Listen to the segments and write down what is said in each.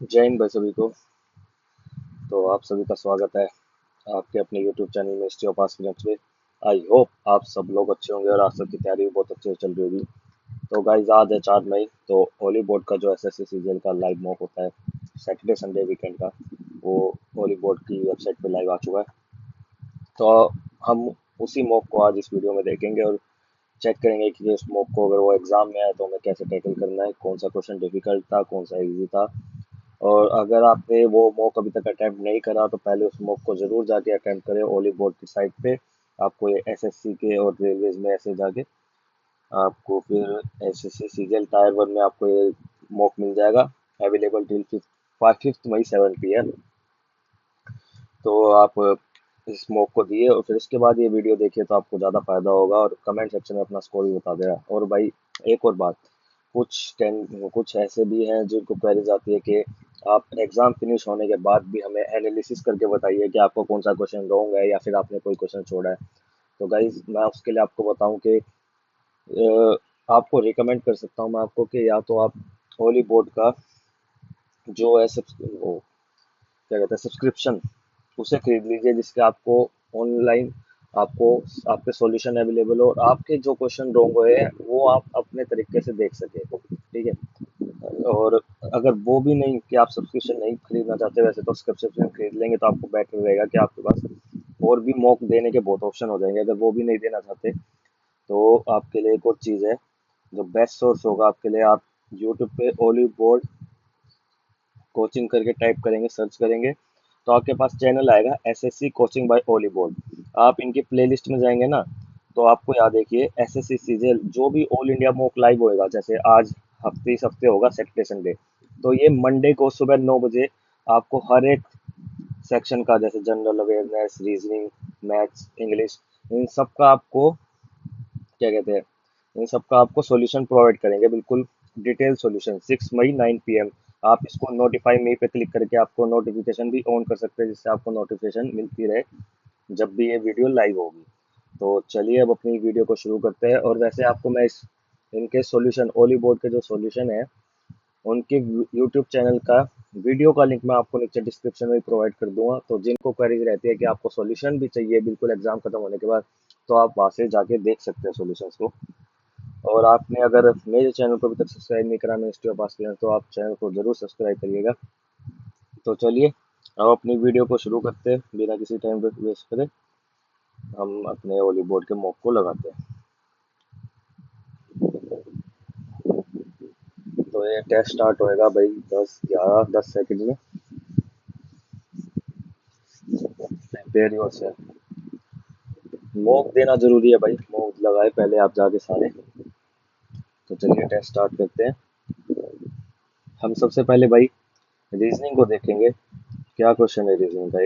जय हिंद भाई सभी को। तो आप सभी का स्वागत है आपके अपने YouTube चैनल में हिस्ट्री ऑफ एस्पिरेंट्स में। आई होप आप सब लोग अच्छे होंगे और आप सबकी तैयारी भी बहुत अच्छे से चल रही होगी। तो गाइज आज है 4 मई, तो होली बोर्ड का जो एसएससी सीजीएल का लाइव मॉक होता है सैटरडे संडे वीकेंड का, वो होली बोर्ड की वेबसाइट पे लाइव आ चुका है। तो हम उसी मॉक को आज इस वीडियो में देखेंगे और चेक करेंगे कि उस मॉक को अगर वो एग्जाम में आए तो हमें कैसे टैकल करना है, कौन सा क्वेश्चन डिफिकल्ट था, कौन सा इजी था। और अगर आपने वो मॉक अभी तक अटेम्प्ट नहीं करा तो पहले उस मॉक को जरूर जाके अटेम्प्ट करें ओली बोर्ड की साइट पे। आपको ये एसएससी के और रेलवेज में ऐसे जाके आपको फिर एसएससी सीजीएल टायर 1 में आपको ये मॉक मिल जाएगा, अवेलेबल टिल 5 मई 7 PM। तो आप इस मॉक को दिए और फिर उसके बाद ये वीडियो देखिए तो आपको ज़्यादा फायदा होगा और कमेंट सेक्शन में अपना स्कोर भी बता देगा। और भाई एक और बात, कुछ ऐसे भी हैं जिनको क्वेरीज आती है कि आप एग्जाम फिनिश होने के बाद भी हमें एनालिसिस करके बताइए कि आपको कौन सा क्वेश्चन रॉन्ग है या फिर आपने कोई क्वेश्चन छोड़ा है। तो गाइज मैं उसके लिए आपको बताऊं कि आपको रिकमेंड कर सकता हूं मैं आपको कि या तो आप होली बोर्ड का जो है वो क्या कहते हैं सब्सक्रिप्शन, उसे खरीद लीजिए जिसके आपको ऑनलाइन आपको आपके सॉल्यूशन अवेलेबल हो और आपके जो क्वेश्चन रॉन्ग हुए हैं वो आप अपने तरीके से देख सके, ठीक है। और अगर वो भी नहीं कि आप सब्सक्रिप्शन नहीं खरीदना चाहते वैसे तो सब्सक्रिप्शन खरीद लेंगे तो आपको बेटर रहेगा कि आपके पास और भी मॉक देने के बहुत ऑप्शन हो जाएंगे। अगर वो भी नहीं देना चाहते तो आपके लिए एक और चीज़ है जो बेस्ट सोर्स होगा आपके लिए। आप यूट्यूब पे ओली बोर्ड कोचिंग करके टाइप करेंगे, सर्च करेंगे तो आपके पास चैनल आएगा SSC coaching by Oliveboard. आप इनकी प्लेलिस्ट में जाएंगे ना तो आपको याद देखिए एसएससी सीजीएल जो भी ऑल इंडिया मॉक लाइव होएगा, जैसे आज हफ्ते इस हफ्ते होगा सैटरडे संडे, तो ये मंडे को सुबह 9 बजे आपको हर एक सेक्शन का, जैसे general awareness, reasoning, maths, English, इन सब का आपको क्या कहते हैं इन सब का आपको सॉल्यूशन प्रोवाइड करेंगे, बिल्कुल डिटेल सॉल्यूशन। 6 मई 9 PM आप इसको नोटिफाई मी पे क्लिक करके आपको नोटिफिकेशन भी ऑन कर सकते हैं जिससे आपको नोटिफिकेशन मिलती रहे जब भी ये वीडियो लाइव होगी। तो चलिए अब अपनी वीडियो को शुरू करते हैं। और वैसे आपको मैं इस इनके सॉल्यूशन ओली बोर्ड के जो सॉल्यूशन है उनके यूट्यूब चैनल का वीडियो का लिंक मैं आपको नीचे डिस्क्रिप्शन में प्रोवाइड कर दूंगा। तो जिनको क्वेरीज रहती है कि आपको सॉल्यूशन भी चाहिए बिल्कुल एग्जाम खत्म होने के बाद, तो आप वहां से जाके देख सकते हैं सॉल्यूशंस को। और आपने अगर मेरे चैनल को अभी तक सब्सक्राइब नहीं करा मिनिस्ट्री ऑफ एस्पिरेंट्स तो आप चैनल को जरूर सब्सक्राइब करिएगा। तो चलिए अब अपनी वीडियो को शुरू करते हैं बिना किसी टाइम वेस्ट करे। हम अपने ओली बोर्ड के मॉक को लगाते हैं। तो ये टेस्ट स्टार्ट होएगा भाई 10 11 10 सेकंड में। Prepare yourself. मॉक देना जरूरी है भाई, मॉक लगाए पहले आप जाके सारे। तो चलिए टेस्ट स्टार्ट करते हैं। हम सबसे पहले भाई रीजनिंग को देखेंगे, क्या क्वेश्चन है रीजनिंग का।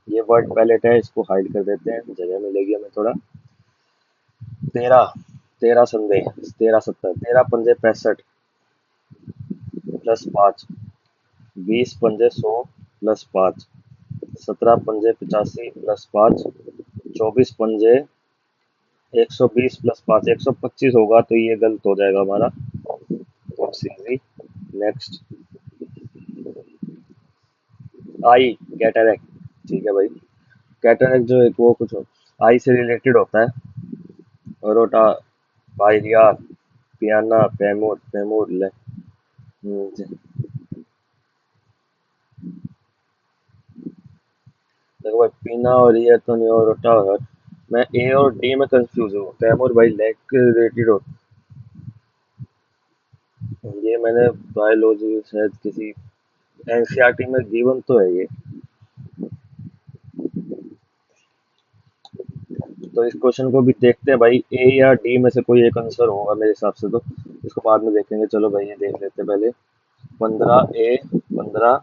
ये वर्ड पैलेट है, इसको हाइड कर देते हैं, जगह मिलेगी हमें थोड़ा। 13 13 संदेह 13 70 13 पंजे 65 +5, 20 पंजे 100 +5, 17 पंजे 85 +5, 24 पंजे 120 +5, 125 होगा तो ये गलत हो जाएगा हमारा। नेक्स्ट आई कैटरेक्ट, ठीक है भाई। कैटरेक्ट जो है वो कुछ आई से रिलेटेड होता है। रोटा, पायरिया, पियाना, फेमूर फेमूर ले। देखो भाई पीना और ये तो नहीं, और रोटा और मैं ए और डी में कंफ्यूज हूँ। तैमूर भाई लेग के रिलेटेड हो, ये मैंने बायोलॉजी शायद किसी एनसीईआरटी में गिवन तो है ये। तो इस क्वेश्चन को भी देखते हैं भाई, ए या डी में से कोई एक आंसर होगा मेरे हिसाब से। तो इसको बाद में देखेंगे, चलो भाई ये देख लेते हैं पहले। 15 ए 15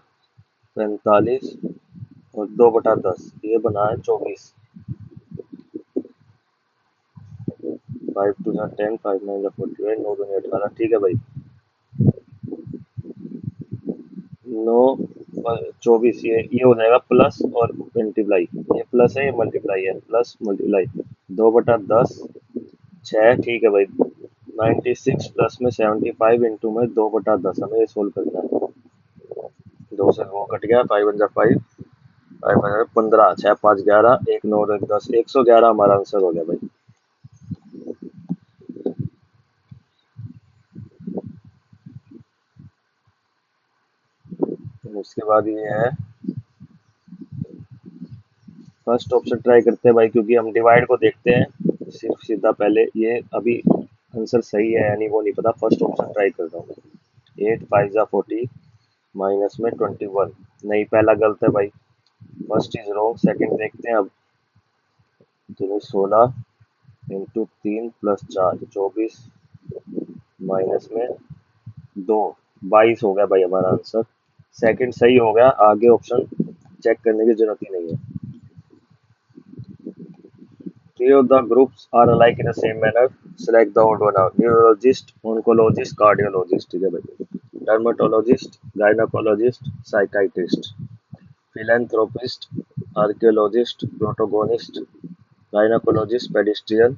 45 और 2/10 ये बना है 24। 5 2 10 5 9 48 9 2 18, ठीक है भाई। 9 24 ये हो जाएगा प्लस और मल्टीप्लाई। ये प्लस है, ये मल्टीप्लाई है, प्लस मल्टीप्लाई 2/10 6, ठीक है भाई। 96 प्लस में 75 इंटू में 2/10 हमें ये सोल्व करना है। दो से वो कट गया, 5 × 5 5 15, 6 5 11, 1 9 1 10, 111 हमारा आंसर हो गया भाई। उसके बाद ये है फर्स्ट ऑप्शन ट्राई करते हैं भाई, क्योंकि हम डिवाइड को देखते हैं सिर्फ सीधा। पहले ये अभी आंसर सही है यानी वो नहीं पता, फर्स्ट ऑप्शन ट्राई करता हूँ। 8 5 × 40 माइनस में 21, नहीं पहला गलत है भाई, फर्स्ट इज रॉन्ग। सेकंड देखते हैं अब। 16 इंटू 3 + 4 24 माइनस में 2 22 हो गया भाई हमारा आंसर। सेकंड सही हो गया, आगे ऑप्शन चेक करने की जरूरत ही नहीं है। Three of the groups are alike in the same manner. Select the odd one out. Neurologist, oncologist, cardiologist. ठीक है भाई। Dermatologist, gynecologist, psychiatrist. Philanthropist, archaeologist, protagonist, gynecologist, pedestrian,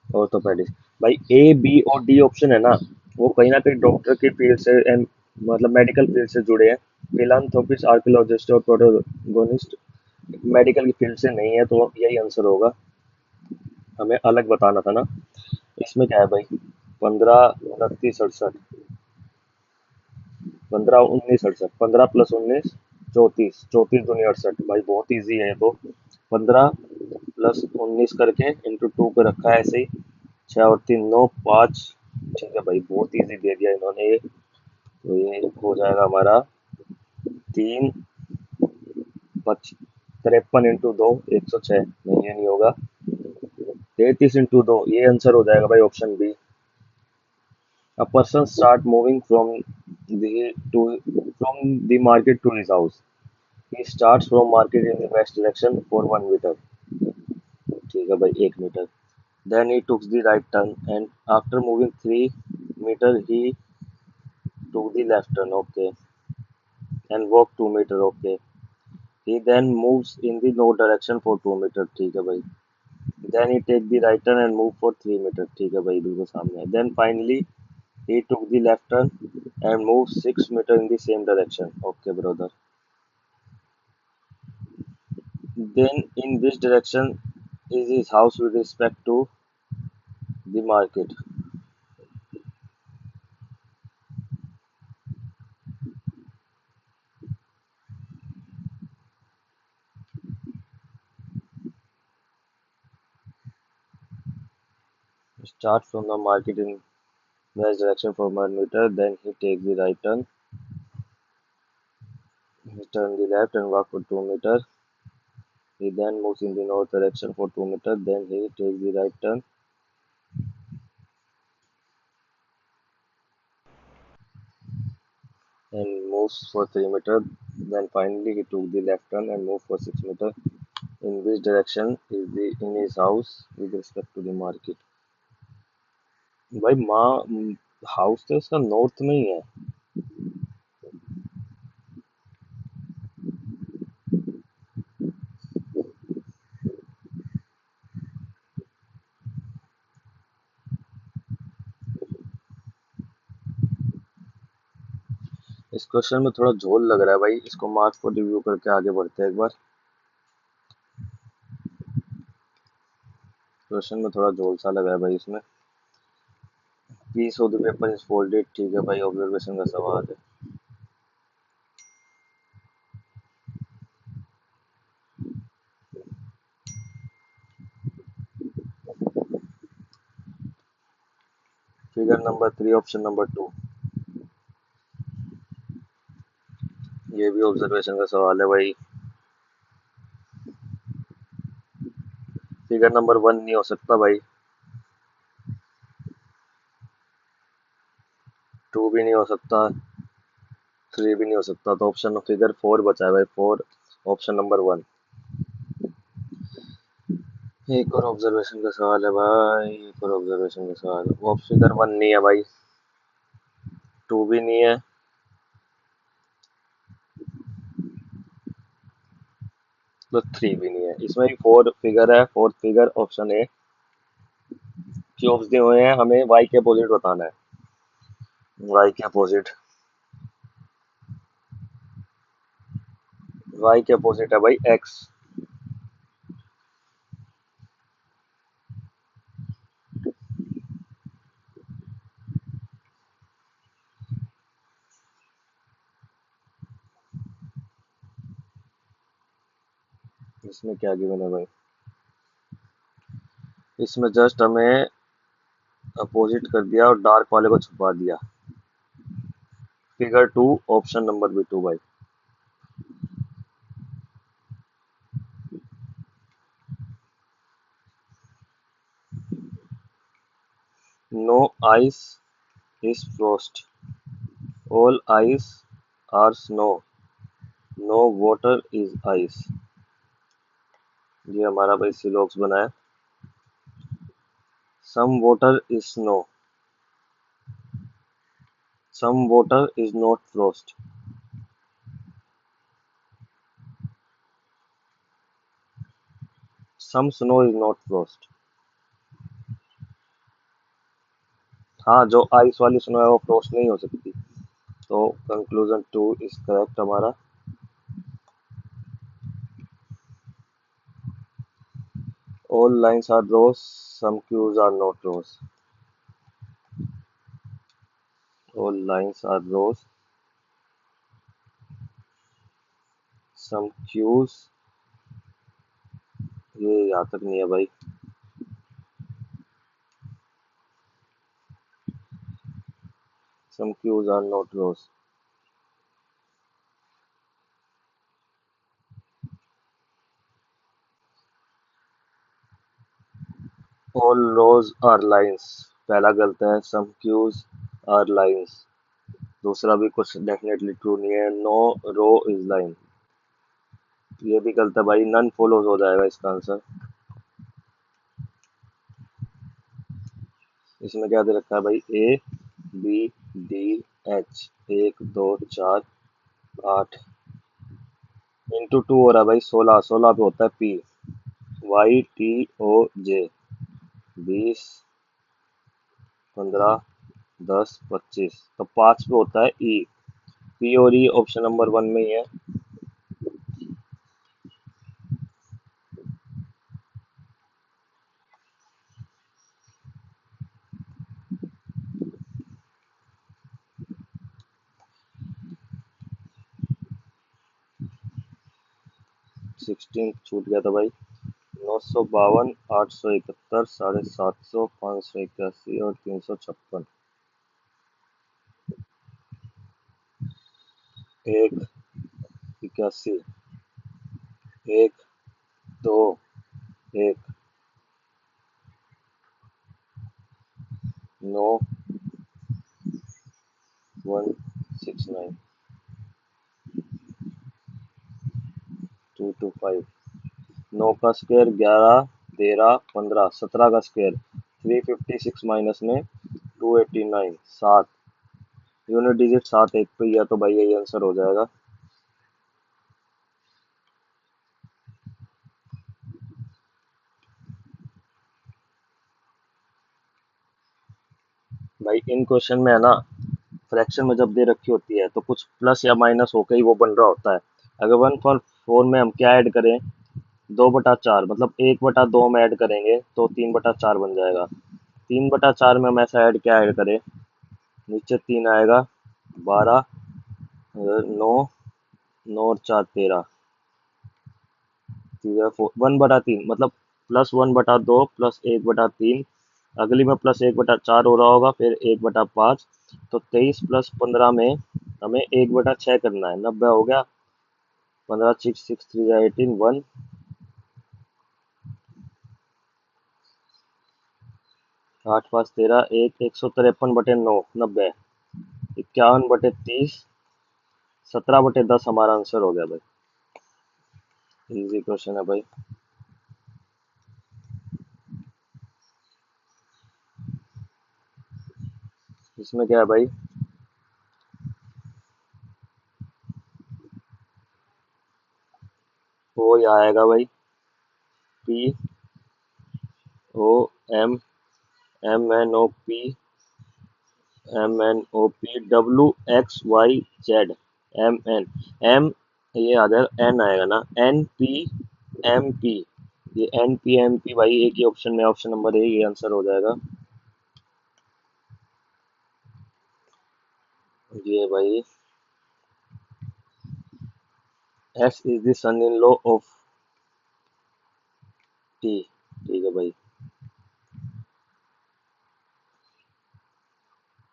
orthopedist। भाई ए बी और डी ऑप्शन है ना, वो कहीं ना कहीं डॉक्टर की फील्ड से मतलब मेडिकल फील्ड से जुड़े हैं। फिलांथ्रोपिस्ट, आर्कियोलॉजिस्ट और प्रोटोगोनिस्ट मेडिकल की फील्ड से नहीं है, तो यही आंसर होगा। हमें अलग बताना था ना। इसमें क्या है भाई, 15 29 68, 15 19 68, 15 + 19 34, 34 दूनी 68 भाई, बहुत इजी है ये तो। 15 + 19 करके × 2 पे रखा है ऐसे ही, 6 और 3 9 5। ठीक है भाई, बहुत इजी दे दिया इन्होंने ये। तो ये हो जाएगा हमारा 3 × 53 × 2 106, नहीं ये नहीं होगा। 33 × 2 ये आंसर हो जाएगा भाई, option B. A person start moving from the market to his house. He starts from market in the west direction for 1 meter. ठीक है भाई, 1 metre. Then he took the right turn and after moving 3 meter he took the left turn. Okay, and walked 2 meter. Okay. He then moves in the north direction for 2 meter. ठीक है भाई। Then he take the right turn and move for 3 meter. ठीक है भाई, बिल्कुल सामने है। Then finally he took the left turn and moved 6 meter in the same direction. Okay, brother. Then in which direction is his house with respect to the market? Start from the market in west direction for 1 meter. Then he takes the right turn. He turn the left and walk for 2 meter. He then moves in the north direction for 2 meter. Then he takes the right turn and moves for 3 meter. Then finally he took the left turn and moved for 6 meter. In which direction is the in his house with respect to the market? भाई माँ house तो इसका north में ही है। इस question में थोड़ा झोल लग रहा है भाई, इसको मार्क्स को रिव्यू करके आगे बढ़ते हैं एक बार। क्वेश्चन में थोड़ा झोल सा लगा है भाई इसमें। Piece of the paper is folded, ठीक है भाई, ऑब्जर्वेशन का सवाल है। फिगर नंबर 3 ऑप्शन नंबर 2, ये भी ऑब्जर्वेशन का सवाल है भाई। फिगर नंबर 1 नहीं हो सकता भाई, 2 भी नहीं हो सकता, 3 भी नहीं हो सकता, तो ऑप्शन फिगर 4 बचा है भाई, 4 ऑप्शन नंबर 1। एक और ऑब्जर्वेशन का सवाल है भाई, एक और ऑब्जर्वेशन का सवाल है। वो फिगर 1 नहीं है भाई, 2 भी नहीं है, तो 3 भी नहीं है। इसमें भी 4 फिगर है, 4th figure option A. Cubes दिए हुए हैं, हमें वाई के अपोजिट बताना है। वाई के अपोजिट वाई के अपोजिट है भाई एक्स। इसमें क्या गिवन है भाई? इसमें जस्ट हमें अपोजिट कर दिया और डार्क वाले को छुपा दिया। फिगर 2 ऑप्शन नंबर बी 2 भाई। No ice is frost, all ice are snow, no water is ice. ये हमारा भाई सिलोक्स बना है। Some water is snow, some water is not frost. Some snow is not frost. हाँ, जो आइस वाली स्नो है वो फ्रोस्ट नहीं हो सकती। तो कंक्लूजन 2 इज करेक्ट हमारा। All lines are rose, some cues are not rose. All lines are rose, some cues, ये यहाँ तक नहीं है भाई। Some cues are not rose. All rose are lines, पहला गलत है। सम क्यूज आर लाइन्स, दूसरा भी कुछ डेफिनेटली ट्रू नहीं है। नो रो इज लाइन, ये भी गलत है भाई। नन फॉलोज हो जाएगा इसका आंसर। इसमें क्या दे रखा है भाई? A B D H, 1 2 4 8 into 2 हो रहा है भाई। 16, 16 पे होता है पी। वाई टी ओ जे, 20 15 10 25, तो 5 पे होता है ई। पी और ई ऑप्शन नंबर 1 में ही है। 16 छूट गया था भाई। 952, 871, 750, 581 और 356। 1 81, 1 2 1 9 1 6 9 2 2 5। 9 का स्क्वायर 11, 13, 15, 17 का स्क्वायर 356 माइनस में 289, 7। यूनिट डिजिट 7 एक पे ही है, तो भाई यही आंसर हो जाएगा। भाई इन क्वेश्चन में है ना, फ्रैक्शन में जब दे रखी होती है तो कुछ प्लस या माइनस होकर ही वो बन रहा होता है। अगर 1/4 में हम क्या ऐड करें? 2/4, मतलब 1/2 में ऐड करेंगे तो 3/4 बन जाएगा। 3/4 में हम ऐसा ऐड क्या ऐड करें? नीचे 3 आएगा, 12, 9, 9 और 4 13, 1/3, मतलब +1/2 +1/3। अगली में +1/4 हो रहा होगा, फिर 1/5, तो 23 + 15 में हमें 1/6 करना है। 90 हो गया। 15 6 6 3 18 1। 8 5 13, 153/9, 90। 51/30, 17/10 हमारा आंसर हो गया भाई। इजी क्वेश्चन है भाई। इसमें क्या है भाई? वो यहाँ आएगा भाई। P O M, MNOP, MNOP, WXYZ, MN, M ये आ जाएगा, एन आएगा ना, एन पी एम पी। ये एन पी एम पी भाई एक ही ऑप्शन में, ऑप्शन नंबर ए ये आंसर हो जाएगा। ये भाई S is the son in law of T. ठीक है भाई,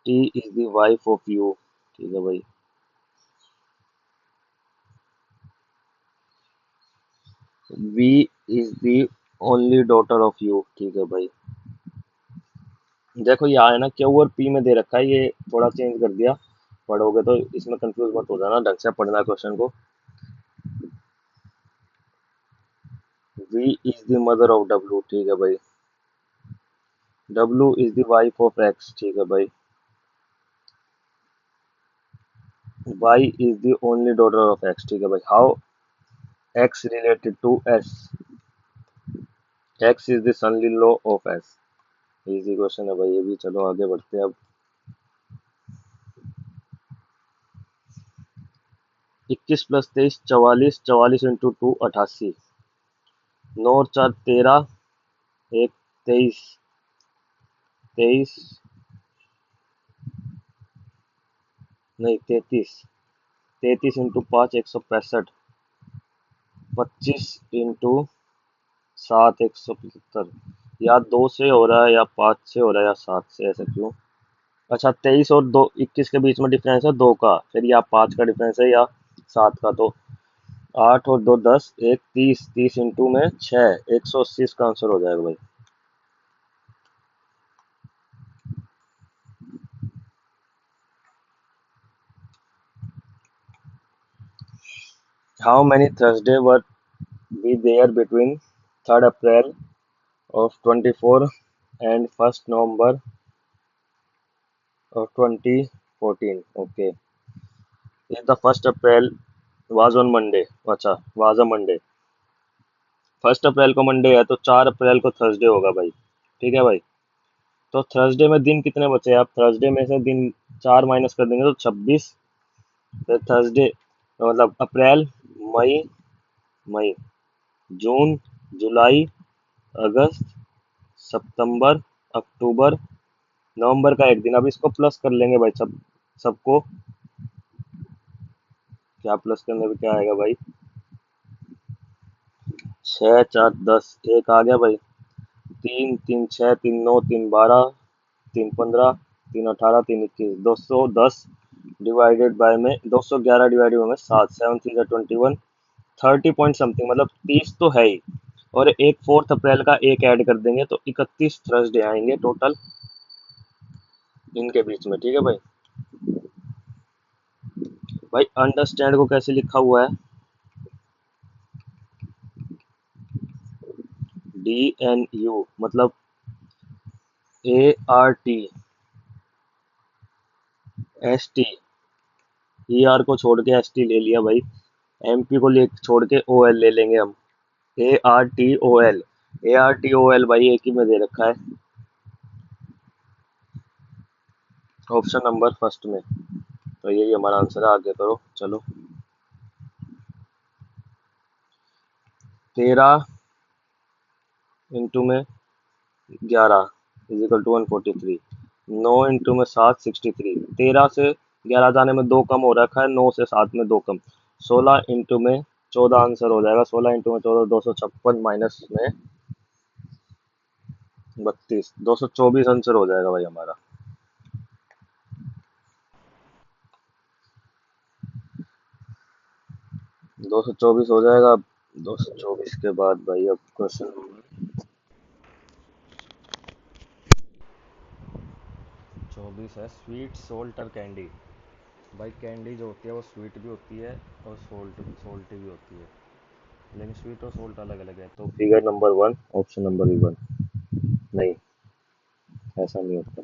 T is the wife of U. ठीक है भाई, V is the only daughter of U. ठीक है भाई, देखो यहाँ है ना, क्यू और पी में दे रखा है, ये थोड़ा चेंज कर दिया। पढ़ोगे तो इसमें कंफ्यूज मत हो जाना, ढंग से पढ़ना क्वेश्चन को। V is the mother of W. ठीक है भाई, W is the wife of X. ठीक है भाई, Y is the only daughter of X. ठीक है भाई, how X related to S, X is the son in law of S. Easy question है भाई ये भी। चलो आगे बढ़ते हैं अब। 21 प्लस 23 44, 44 इंटू 2 88, 9 और 4 13, एक 23, 23 नहीं 33, 33 इंटू 5 165, 25 इंटू 7 175। या 2 से हो रहा है या 5 से हो रहा है या 7 से, ऐसा क्यों? अच्छा, 23 और 2 21 के बीच में डिफरेंस है 2 का, फिर या 5 का डिफरेंस है या 7 का, तो 8 और 2 10, एक 30, 30 इंटू में 6 180 इसका आंसर हो जाएगा भाई। How many Thursday were be there between 3rd April of 24 and 1st November of 2014? Okay, if the 1st April was on Monday, अच्छा was a Monday, 1st अप्रैल को मंडे है तो 4 अप्रैल को थर्सडे होगा भाई। ठीक है भाई, तो थर्सडे में दिन कितने बचे? आप थर्सडे में से दिन 4 माइनस कर देंगे तो 26। फिर थर्सडे मतलब अप्रैल, मई, मई, जून, जुलाई, अगस्त, सितंबर, अक्टूबर, नवंबर का एक दिन। अब इसको प्लस कर लेंगे भाई, सबको। क्या प्लस करने पे क्या आएगा भाई? 6 4 10, एक आ गया भाई। 3 3 6, 3 9, 3 12, 3 15, 3 18, 3 21, 210 डिवाइडेड बाय में 211 डिवाइडेड बाय में 7, 7 3 जा 21, 30 पॉइंट समथिंग, मतलब 30 तो है ही। और एक 4th अप्रैल का एक ऐड कर देंगे तो 31 थर्सडे आएंगे टोटल इनके बीच में। ठीक है भाई, भाई अंडरस्टैंड को कैसे लिखा हुआ है? DNU मतलब ART, ST, ER को छोड़ के ST ले लिया भाई, MP को ले छोड़ के OL ले लेंगे हम, ARTOL। ARTOL भाई एक ही में दे रखा है, ऑप्शन नंबर फर्स्ट में। तो यही हमारा आंसर है, आगे करो चलो। 13 इंटू में 11 इजिकल टू 143, 9 इंटू में 7 63, 13 से 11 जाने में 2 कम हो रखा है, 9 से 7 में 2 कम, 16 इंटू में 14 आंसर हो जाएगा। 16 इंटू में 14 256 माइनस में 32, 224 आंसर हो जाएगा भाई हमारा। 224 हो जाएगा। 224 के बाद भाई अब क्वेश्चन 24 है, स्वीट सोल्ट और कैंडी। भाई कैंडी जो होती है वो स्वीट भी होती है और सोल्टी भी होती है, लेकिन स्वीट और सोल्ट अलग अलग है। तो फिगर नंबर 1, ऑप्शन नंबर भी 1। नहीं, ऐसा नहीं होता।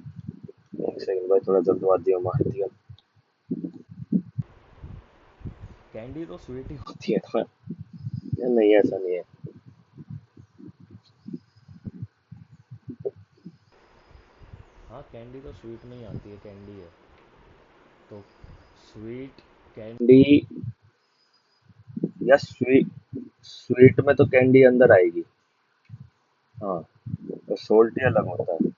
एक सेकंड भाई, थोड़ा जल्दबाजी में मार दिया। कैंडी तो स्वीट ही होती है ना? या नहीं, ऐसा नहीं है। हाँ कैंडी तो स्वीट में ही आती है, कैंडी है तो स्वीट कैंडी। या स्वीट, स्वीट में तो कैंडी अंदर आएगी। हाँ, तो सोल्टी अलग होता है।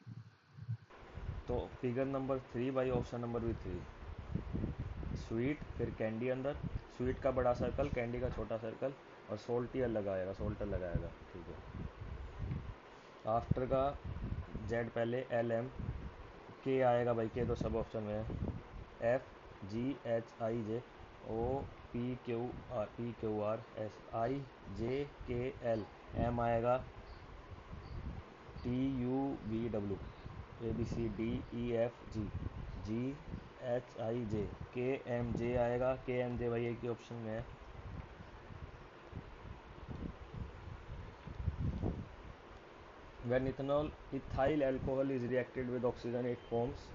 तो फिगर नंबर 3 भाई, ऑप्शन नंबर भी 3। स्वीट, फिर कैंडी अंदर, स्वीट का बड़ा सर्कल, कैंडी का छोटा सर्कल, और सोल्ट ही अलग आएगा, सोल्ट अलग आएगा, ठीक है। आफ्टर का जेड पहले, एल एम, के आएगा भाई, के तो सब ऑप्शन में है। F, G, H, I, J, O, P Q R, S, I, J, K, L, M आएगा, T, U, V, W, A, B, C, D, E, F, G, G, H, I, J, K, M, जे आएगा। के, M, जे भाई एक ही option में है। When ethyl alcohol is reacted with oxygen, it forms.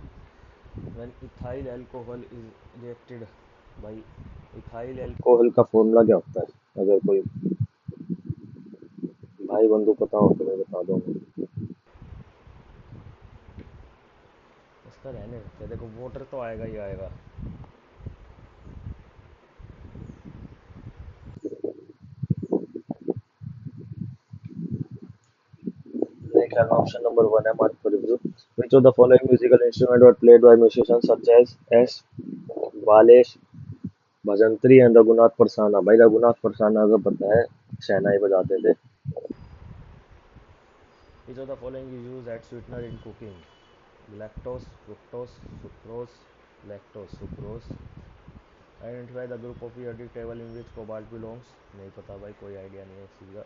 When ethyl alcohol is reacted by ethyl alcohol, कोहल का formula क्या होता है? अगर कोई भाई बंधु पता हो तो मैं बता दूंगा। इसका रहने देते हैं। देखो, वाटर तो आएगा ही आएगा। Like an option number one, I'm mark for review. Which of the following musical instruments were played by musicians such as S. Balesh, Bhajantri and Raghunath Parsana? भाई रघुनाथ परसाना का पता है, शहनाई बजाते थे। Which of the following is used as sweetener in cooking? Lactose, fructose, sucrose, lactose, sucrose. Identify the group of periodic table in which cobalt belongs. नहीं पता भाई, कोई आइडिया नहीं है इस चीज़ का।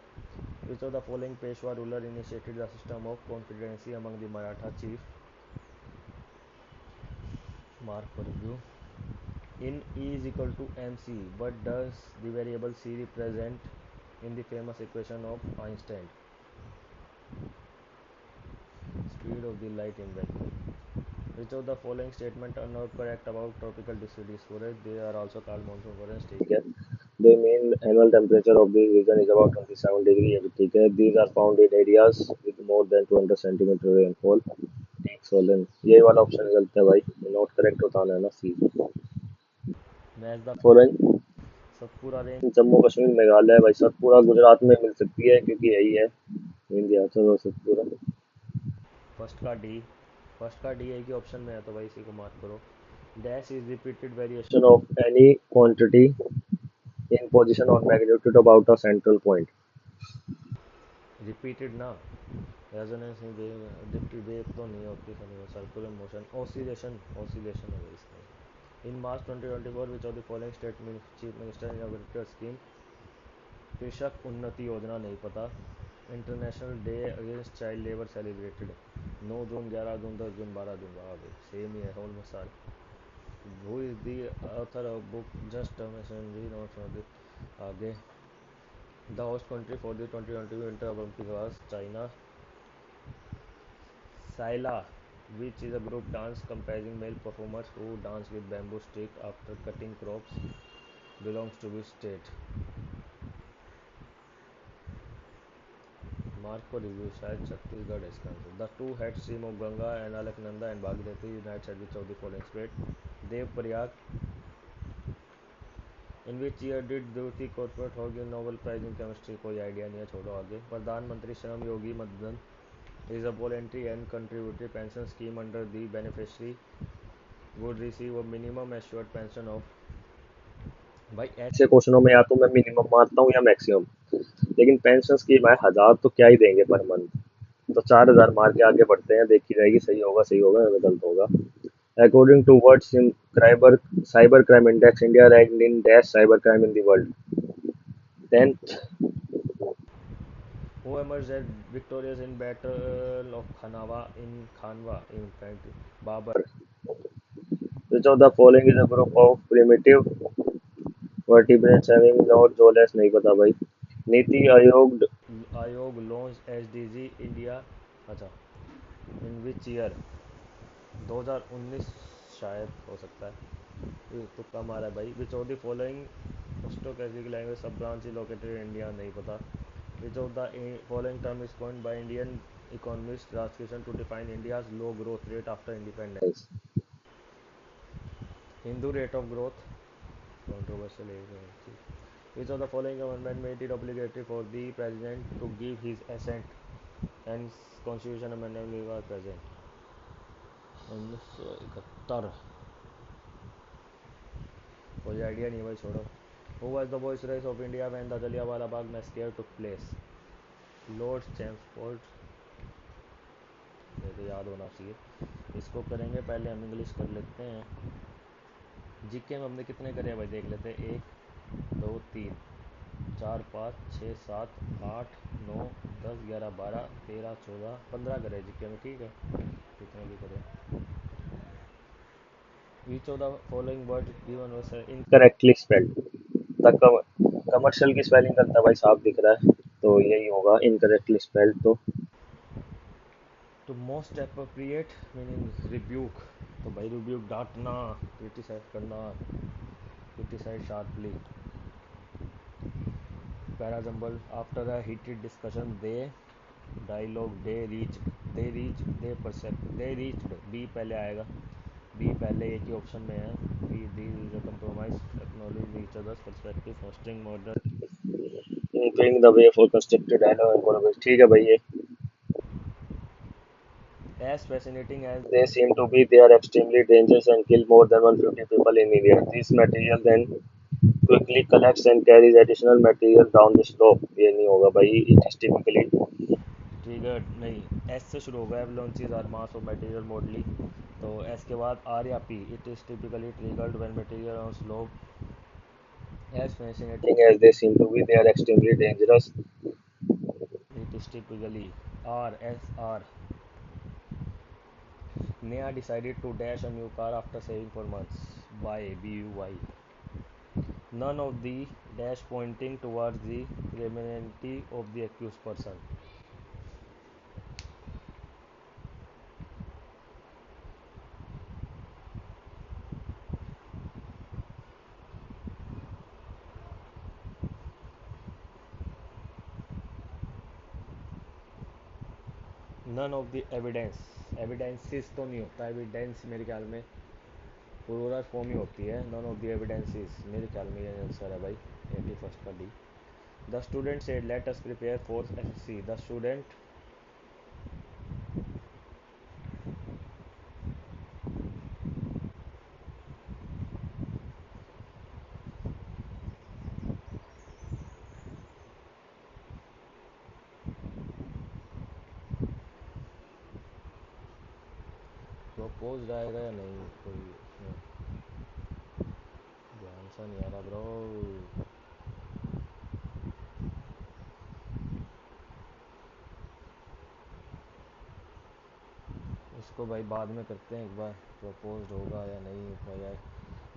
Which of the following Peshwa ruler initiated the system of confederacy among the Maratha chief? Mark for review. In E is equal to mc, what does the variable c represent in the famous equation of Einstein? Speed of the light in vacuum. Which of the following statement are not correct about tropical deciduous forest? They are also called monsoon forest. ठीक है, the mean annual temperature of this region is about 27 degree, ठीक है। these are found in areas with more than 200 centimeter rainfall, ठीक सोलन। ये वाला option गलत है भाई, नॉट करेक्ट बताना है ना, सी। Match the foreign, Satpura range. Jammu Kashmir Meghalaya भाई, सतपुड़ा गुजरात में मिल सकती है क्योंकि यही है इंडिया, चलो सतपुड़ा। फर्स्ट का डी, फर्स्ट का डी है कि ऑप्शन में है, तो भाई इसी को मार्क करो। Dash is repeated variation. of any quantity in position or magnitude about a central point। Repeated ना, रेजोनेंस नहीं, वेव, वेव तो नहीं होती, सर्कुलर मोशन, ऑसिलेशन, ऑसिलेशन है इसमें। In March 2024 which of the following state chief minister inaugurated scheme? Krishak Unnati Yojana नहीं पता। International day against child labour celebrated 9 June, 11 June, 10 June, 12 June. वाह भाई, सेम ही है ऑलमोस्ट सारे। Who is the author of book just messengery note for the आगे। The host country for the 2020 winter Olympic was China. साइला, which is a group dance comprising male performers who dance with bamboo stick after cutting crops, belongs to which state? Mark को review, शायद छत्तीसगढ़ है इसका answer. The two head stream of Ganga and Alaknanda and Bhagirathi unites at which of the following state? Dev Prayag. In which year did द्युति corporate hog Nobel prize in chemistry? कोई idea नहीं है, छोड़ो आगे। प्रधानमंत्री Shram Yogi Madan is a voluntary and contributory pension scheme under the beneficiary would receive a minimum assured pension of। भाई ऐसे क्वेश्चनों में या तो मैं मिनिमम मारता हूँ या मैक्सिमम, लेकिन पेंशन स्कीम है, हजार तो क्या ही देंगे पर मंथ, तो 4,000 मार के आगे बढ़ते हैं, देखी जाएगी सही होगा या गलत होगा। According to word cyber crime index, India ranked in dash cyber crime in the world, 10th। who emerged as victorious in battle of Khanwa in fact Babur। Which of the following is a group of primitive vertebrates having no jaws? नहीं पता भाई। नीति आयोग, आयोग launch SDG India, अच्छा, इन which year? 2019 शायद, हो सकता है, ये तुक्का मारा है भाई। Which of the following stochastic language sub branch is located in India? नहीं पता। Which of the following term is coined by Indian economist Rajkishan to define India's low growth rate after independence? Hindu rate of growth, controversial. Which of the following amendment made it obligatory for the president to give his assent and constitution amendment was present? 1971। कोई idea नहीं भाई, छोड़ो। Who was the voice of India when the Jallianwala Bagh massacre took place? Lord Chelmsford. ये तो याद होना चाहिए। इसको करेंगे, पहले हम इंग्लिश कर लेते हैं। जीके में हमने कितने करे हैं भाई, देख लेते हैं। 1 2 3 4 5 6 7 8 9 10 11 12 13 14 15 करे जीके में, ठीक है, कितने भी करे। Which of the following words given was incorrectly spelled. तक कमर्शियल की स्पेलिंग करता भाई साहब दिख रहा है, तो यही होगा इनकरेक्टली स्पेल्ड। तो to most appropriate meaning rebuke? तो भाई रिब्यूक डांटना, क्रिटिसाइज करना, criticise sharply. Parajumble after a heated discussion they dialogue they percept they reached, B पहले आएगा, बी पहले एक ही ऑप्शन में है। B D is a compromise acknowledge each other's perspective fostering modern. Clearing the way for constructed dialogue. ठीक है भाई ये। As fascinating as They seem to be they are extremely dangerous and kill more than 150 people in India. This material then quickly collects and carries additional material down the slope. ये नहीं होगा भाई, it is typically trigger नहीं, S से शुरू होगा। Avalanches are mass of material मोडली, तो एस के बाद आर या P. It is typically triggered when material on slope. As fascinating as they seem to be they are extremely dangerous. It is typically R, S R. Nia decided to dash a new car after saving for months. Buy, BUY. None of the dash pointing towards the criminality of the accused person. None of the evidence. Evidences तो नहीं होता, evidence मेरे ख्याल में plural form ही होती है। None of the evidences मेरे ख्याल में ये आंसर है भाई, 81st का D. The student said let us prepare for SSC. The student proposed आएगा या नहीं कोई इसमें, ध्यान सा नहीं आ रहा ब्रो। इसको भाई बाद में करते हैं एक बार, प्रपोज होगा या नहीं होगा यार।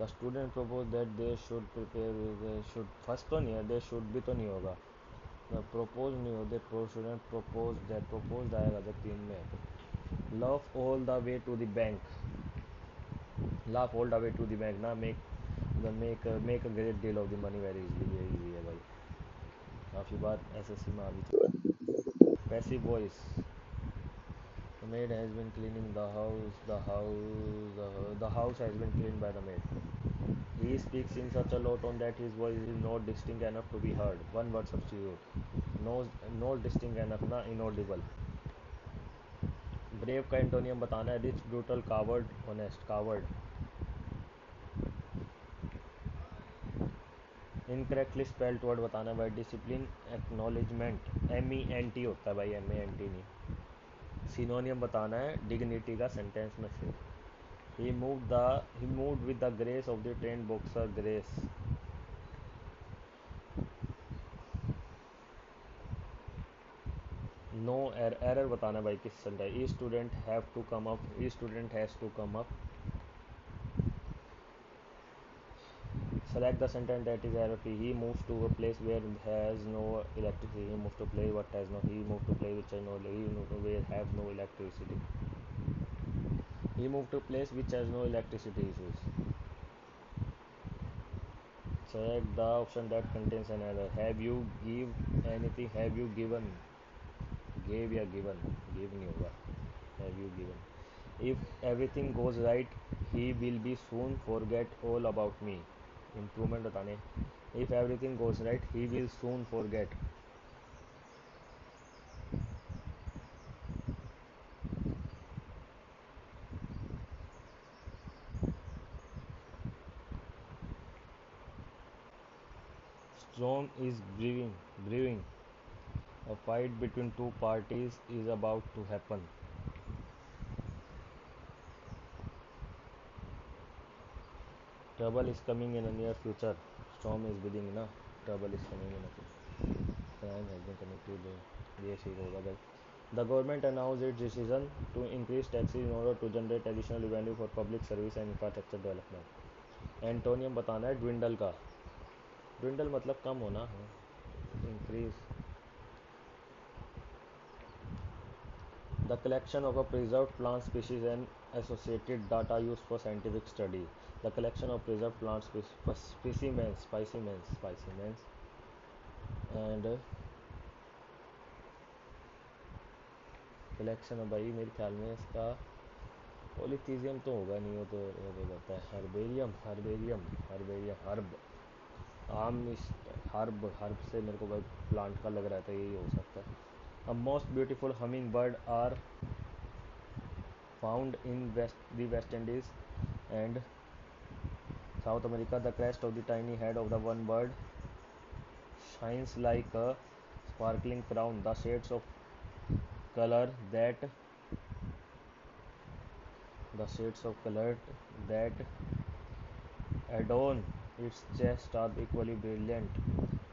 The student propose that they should prepare, should first तो नहीं है, दे शुड भी तो नहीं होगा। द प्रपोज नहीं हो, they student propose that, propose आएगा जब 3 में। Love all the way to the bank, love all the way to the bank ना, make a great deal of the money very easily, ये इजी है भाई, काफ़ी बार एसएससी में आ भी चुका है। Passive voice, the maid has been cleaning the house has been cleaned by the maid. He speaks in such a low tone that his voice is not distinct enough to be heard. One word substitute. No, not distinct enough ना, inaudible. Brave का antonym बताना है। Rich, brutal, coward, honest. Coward. Incorrectly spelled word बताना है भाई। Discipline, acknowledgement, MENT होता है भाई, MANT नहीं। सिनोनियम बताना है डिग्निटी का सेंटेंस में से। he moved with the grace of the trained boxer, grace। No error बताना है भाई किस sentence. E student have to come up, E student has to come up. Select the sentence that is error free. He moves to a place where has no electricity, he move to play what has no, he move to play which has no, he move to where have no electricity, he moved to a place which has no electricity issues। Select the option that contains an error। have you give anything, have you given, gave या given, give नहीं होगा, have you given। if everything goes right he will be soon forget all about me। improvement बताने। If everything goes right, he will soon forget. Storm is brewing. Brewing. A fight between two parties is about to happen. Trouble is coming in a near future. Storm is breathing na. Trouble is coming in a future. Crime has been committed. ये ठीक होगा भाई. The government announced its decision to increase taxes in order to generate additional revenue for public service and infrastructure development. Antonym बताना है dwindle का. Dwindle मतलब कम होना. Increase. The collection of a preserved plant species and associated data used for scientific study. The collection of preserved plant specimens and collection. भाई मेरे ख्याल में इसका पोलिथीजियम तो होगा नहीं, वो तो कहता है हर्बेरियम. Herbarium herb. आम हर्ब से मेरे को भाई प्लांट का लग रहा था, यही हो सकता है. A most beautiful hummingbird are found in the West Indies and South America. The crest of the tiny head of the one bird shines like a sparkling crown. Color that the shades of color that adorn its chest are equally brilliant.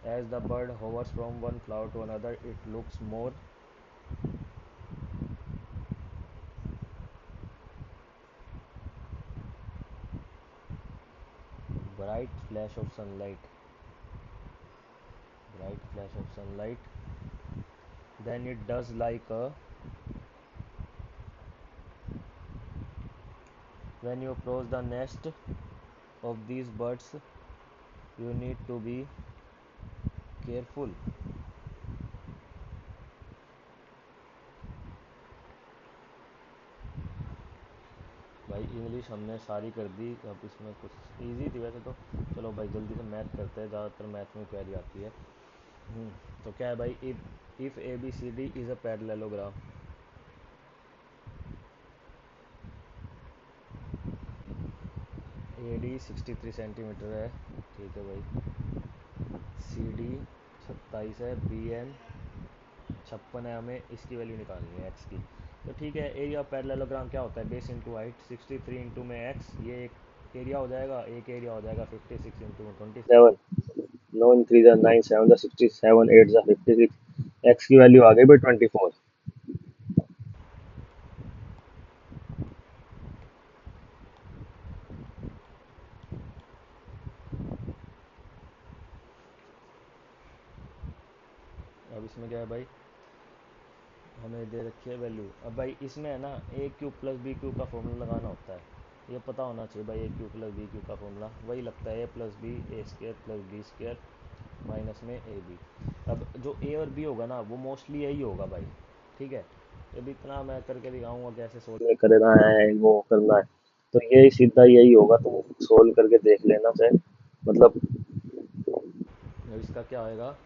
As the bird hovers from one flower to another, it looks more bright flash of sunlight. Bright flash of sunlight. Then it does like a. When you approach the nest of these birds, you need to be careful. भाई English हमने सारी कर दी. अब इसमें कुछ easy थी वैसे तो. चलो भाई जल्दी से मैथ करते हैं, ज़्यादातर मैथ में क्वेरी आती है. तो क्या है भाई, if A B C D is a parallelogram. A D 63 centimetre है, ठीक है भाई. सी डी 27 है. बी एन 56 है. हमें इसकी वैल्यू निकालनी है एक्स की. तो ठीक है, एरिया ऑफ पैरेललोग्राम क्या होता है, बेस इंटू हाइट. 63 इंटू में एक्स, ये एक एरिया हो जाएगा. एक एरिया हो जाएगा 56 इंटू 27. 9 3 9 7 67 8 56. एक्स की वैल्यू आ गई भाई 24. अब इसमें क्या है भाई, हमें दे रखी है वैल्यू. अब भाई इसमें है ना, A cube plus B cube का फॉर्मूला लगाना होता है. ये पता होना चाहिए भाई, A cube plus B cube का फॉर्मूला वही लगता है, A plus B A square plus B square minus में ए बी. अब जो ए और बी होगा ना, वो मोस्टली यही होगा भाई. ठीक है, अब इतना मैं करके दिखाऊंगा कैसे सोल्व. में करना है वो करना है, तो ये सीधा यही होगा. तुम सोल्व करके देख लेना से मतलब. अब इसका क्या होएगा,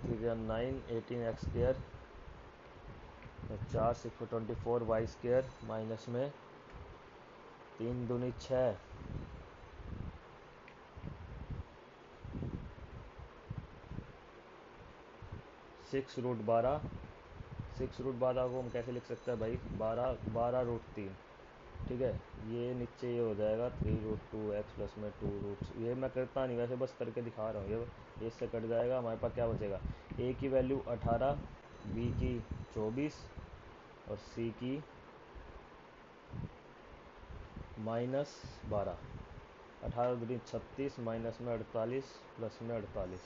9 18 X square 4 6 24 Y square minus में 3 दूनी 6 6√12. 6√12 को हम कैसे लिख सकते हैं भाई, 12√3. ठीक है, ये नीचे ये हो जाएगा 3√2 एक्स प्लस में 2 रूट्स. ये मैं करता नहीं वैसे, बस करके दिखा रहा हूँ. ये इससे कट जाएगा. हमारे पास क्या बचेगा, ए की वैल्यू 18, बी की 24 और सी की -12. 18 दूनी 36 माइनस में 48 प्लस में 48.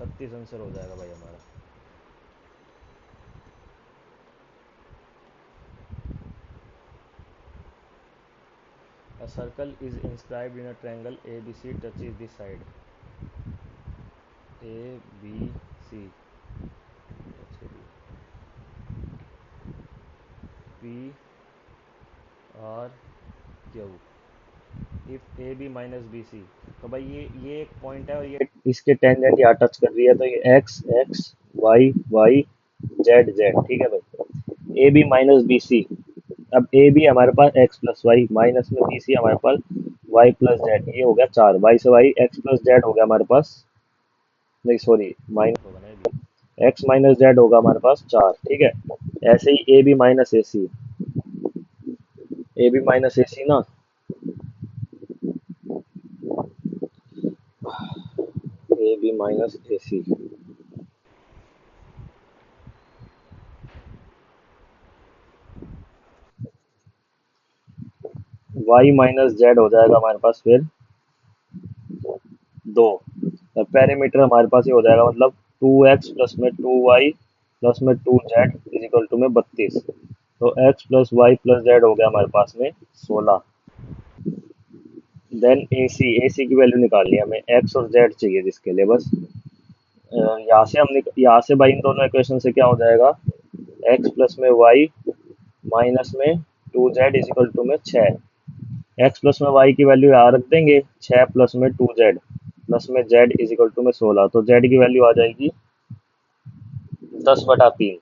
36 आंसर हो जाएगा भाई हमारा. A circle is inscribed in a triangle ABC touches this side. ABC P R Q. If A B minus B C. तो भाई ये एक पॉइंट है और ये इसके टेंजेंट यहाँ टच कर रही है, तो ये X X, Y Y, Z Z, ठीक है भाई। A B minus B C, अब ए बी हमारे पास एक्स प्लस वाई, माइनस में बी सी हमारे पास वाई प्लस जेड, ये हो गया चार, वाई से वाई एक्स प्लस जेड हो गया हमारे पास, नहीं सॉरी, होगा ना ये भी। माइनस एक्स माइनस जेड होगा हमारे पास चार, ठीक है। ऐसे ही A B minus A C, A B minus A C ना, A B minus A C, Y minus Z हो जाएगा हमारे पास फिर दो, पैरामीटर हमारे पास ये हो जाएगा, मतलब टू एक्स प्लस में टू वाई प्लस में टू जेड इजिकल टू में 32, तो X plus Y plus Z हो गया हमारे पास में 16। देन ए सी, ए सी की वैल्यू निकालनी है हमें, एक्स और जेड चाहिए जिसके लिए बस यहाँ से यहाँ से भाई इन दोनों इक्वेशन से क्या हो जाएगा, एक्स प्लस में वाई माइनस में टू जेड इजिकल टू में छः, एक्स प्लस में वाई की वैल्यू यहाँ रख देंगे, छः प्लस में टू जेड प्लस में जेड इजिकल टू में 16, तो जेड की वैल्यू आ जाएगी 10/3,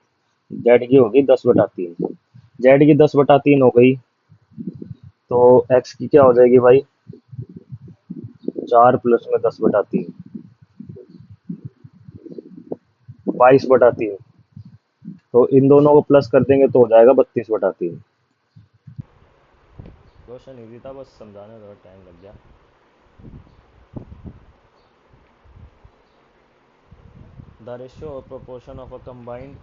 जेड की होगी 10/3, जेड की 10/3 हो गई, तो एक्स की क्या हो जाएगी भाई, चार प्लस में 10/3, 22/3, तो इन दोनों को प्लस कर देंगे तो हो जाएगा 32/3। क्वेश्चन इजी था, बस समझाने में थोड़ा टाइम लग गया। द रेशियो और proportion of a combined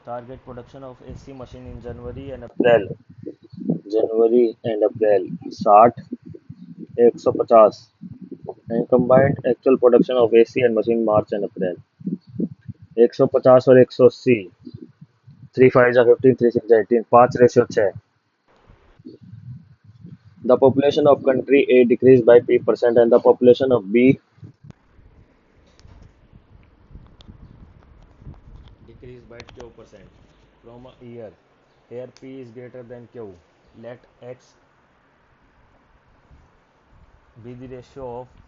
target production of AC machine in January and April, January and April 60, 150, and combined actual production of AC and machine March and April 150 और 180, three five जा 15, three six जा 18, 5/6। The population of country A decreased by P% and the population of B decrease by Q% from a year. Here P is greater than Q. Let X be the ratio of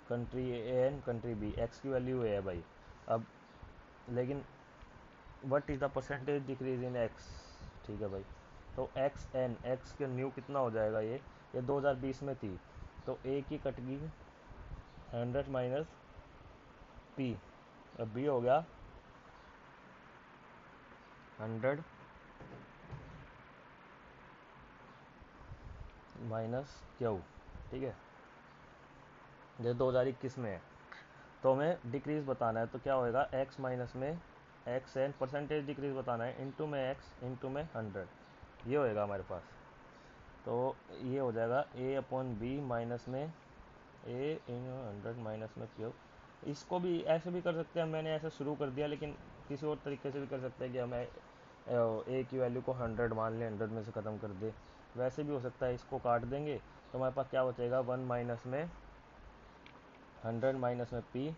country A and country B. X की value A है भाई। अब लेकिन what is the percentage decrease in X, ठीक है भाई। तो X N, X के न्यू कितना हो जाएगा, ये 2020 में थी, तो ए की कटगी 100 माइनस पी, अब बी हो गया 100 माइनस क्यू, ठीक है। ये 2021 में है, तो हमें डिक्रीज बताना है, तो क्या होएगा, एक्स माइनस में एक्स एन, परसेंटेज डिक्रीज बताना है, इंटू में एक्स इंटू में 100, ये होएगा हमारे पास। तो ये हो जाएगा ए अपॉन बी माइनस में ए इन 100 माइनस में क्यू। इसको भी ऐसे भी कर सकते हैं, मैंने ऐसे शुरू कर दिया, लेकिन किसी और तरीके से भी कर सकते हैं कि हमें ए की वैल्यू को 100 मान लें, 100 में से ख़त्म कर दे, वैसे भी हो सकता है। इसको काट देंगे तो हमारे पास क्या बचेगा, 1 माइनस में 100 माइनस में पी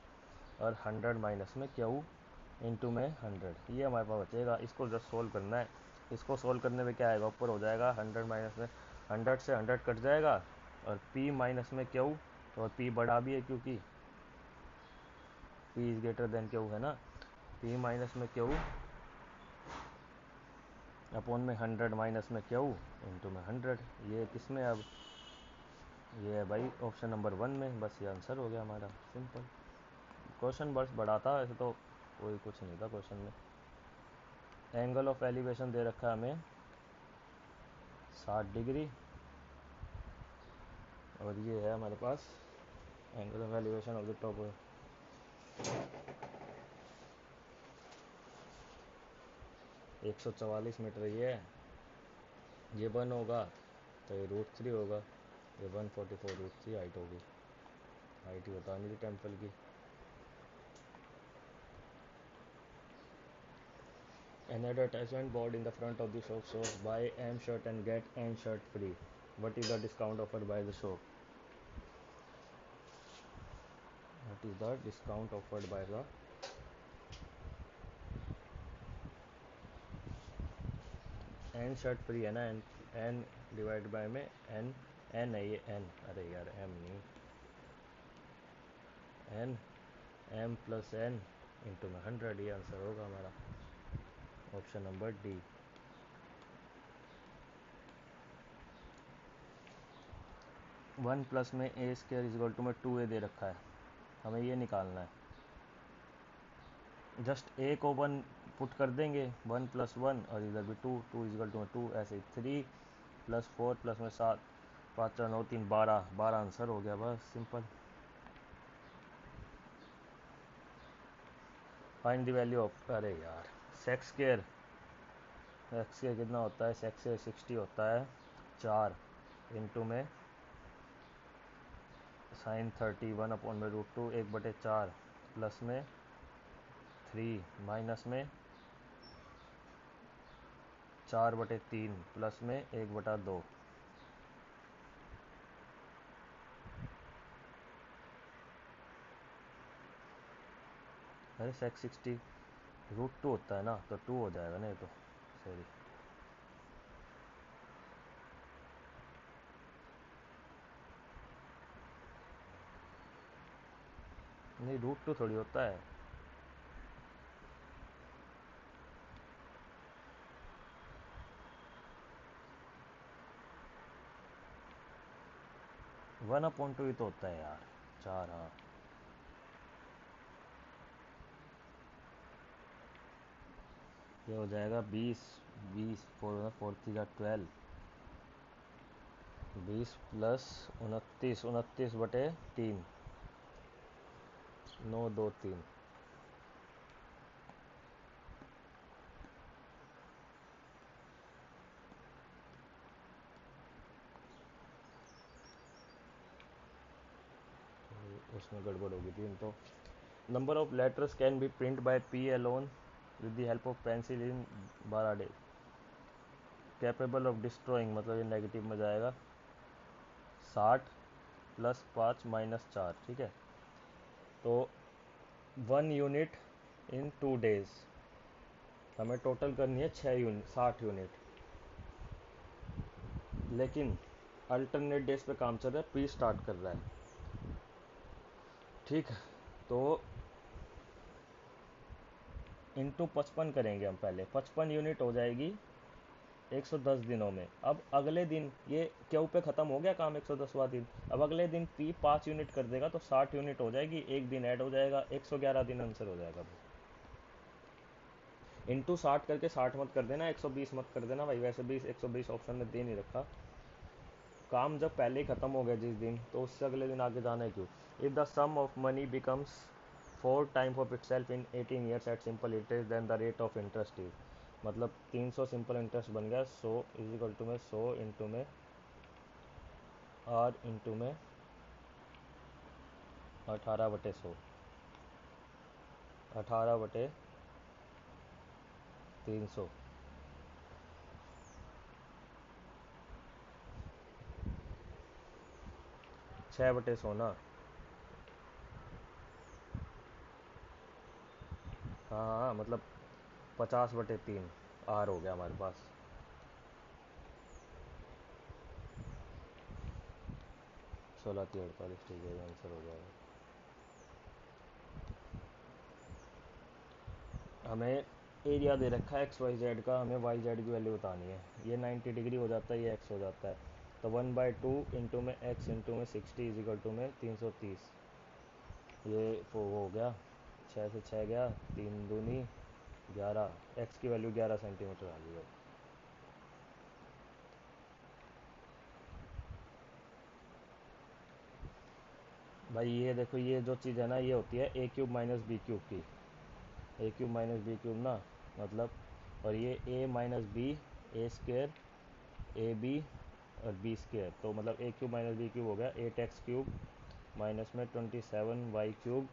और 100 माइनस में क्यू इंटू में 100, ये हमारे पास बचेगा। इसको जस्ट सोल्व करना है। इसको सोल्व करने में क्या आएगा, ऊपर हो जाएगा 100 माइनस में 100 से 100 कट जाएगा, और p माइनस में क्यू, और p बड़ा भी है क्योंकि p is greater than Q है ना, p माइनस में क्यू अपॉन में 100 माइनस में क्यू इंटू में 100, ये किस में अब, ये है भाई ऑप्शन नंबर 1 में। बस ये आंसर हो गया हमारा, सिंपल। क्वेश्चन बस बड़ा था, ऐसे तो कोई कुछ नहीं था क्वेश्चन में। एंगल ऑफ एलिवेशन दे रखा है हमें 60 डिग्री, और ये है हमारे पास angle of elevation of the top 144 metre ये है। ये 1 होगा तो ये √3 होगा, ये 144 √3 हाइट होगी। हाइट ही बता नहीं थी टेम्पल की। Another attachment board in the front of the shop shows buy M shirt and get N shirt free. What is the discount offered by the shop? What is the discount offered by the N shirt free है ना, N N divide by में N, N है ये N, अरे यार M नहीं, N M plus N into में 100, ये आंसर होगा हमारा ऑप्शन नंबर डी। 1 प्लस में ए स्क्र इजल टू में 2a दे रखा है, हमें ये निकालना है। जस्ट ए को 1 पुट कर देंगे, 1 + 1 और इधर भी 2, 2 इजल टू में 2, ऐसे 3 + 4 प्लस में 7, 5 4 9 3 12, 12 आंसर हो गया, बस simple. Find the value of, अरे यार सेक्स स्क्वायर, एक्स स्क्वायर कितना होता है, सेक्स स्क्वायर 60 होता है, 4 इंटू में साइन 30, 1/√2 1/4 प्लस में 3 माइनस में 4/3 प्लस में 1/2। अरे सेक्स 60√2 होता है ना, तो 2 हो जाएगा ना ये तो, सॉरी। नहीं √2 थोड़ी होता है, 1/2 ही तो होता है यार, 4, हाँ। ये हो जाएगा 20, 20 4 4 3 12, 20 प्लस 29, 29/3, 9 2 3। उसमें गड़बड़ होगी थी तो। Number of letters can be print by P alone with the help of pencil in 12 day, capable of destroying, मतलब ये नेगेटिव में जाएगा, 60 + 5 - 4, ठीक है। तो 1 यूनिट इन 2 डेज, हमें टोटल करनी है 6 यूनिट, 60 यूनिट, लेकिन अल्टरनेट डेज पे काम चल रहा है, प्री स्टार्ट कर रहा है, ठीक है। तो इंटू 55 करेंगे हम, पहले 55 यूनिट हो जाएगी 110 दिनों में। अब अगले दिन ये क्यू पे ख़त्म हो गया काम 110वां दिन, अब अगले दिन पी 5 यूनिट कर देगा तो 60 यूनिट हो जाएगी, एक दिन ऐड हो जाएगा, 111 दिन आंसर हो जाएगा। इंटू 60 करके 60 मत कर देना, 120 मत कर देना भाई, वैसे भी 120 ऑप्शन में दे नहीं रखा। काम जब पहले ही ख़त्म हो गया जिस दिन, तो उससे अगले दिन आगे जाना है क्यों। If the sum of money becomes 4 times of itself in 18 years at simple interest then the rate of interest is, मतलब 300 सिंपल इंटरेस्ट बन गया, 100 इजिकल टू में 100 इंटू में आर इंटू में 18/100, 18/300, 6/100 ना, हाँ हाँ मतलब 50/3 आर हो गया हमारे पास। 16 3 48, ठीक है, आंसर हो जाएगा। हमें एरिया दे रखा है एक्स वाई जेड का, हमें वाई जेड की वैल्यू बतानी है। ये 90 डिग्री हो जाता है, ये एक्स हो जाता है, तो 1/2 इंटू में एक्स इंटू में 60 इजिकल टू में 330, ये वो हो गया, 6 से 6 गया, 3 दूनी 11, एक्स की वैल्यू 11 सेंटीमीटर आ गई। भाई ये देखो, ये जो चीज़ है ना, ये होती है a³ - b³ की, a³ - b³ ना, मतलब, और ये a - b, a² ab और b², तो मतलब a³ - b³ हो गया 8x³ माइनस में 27y³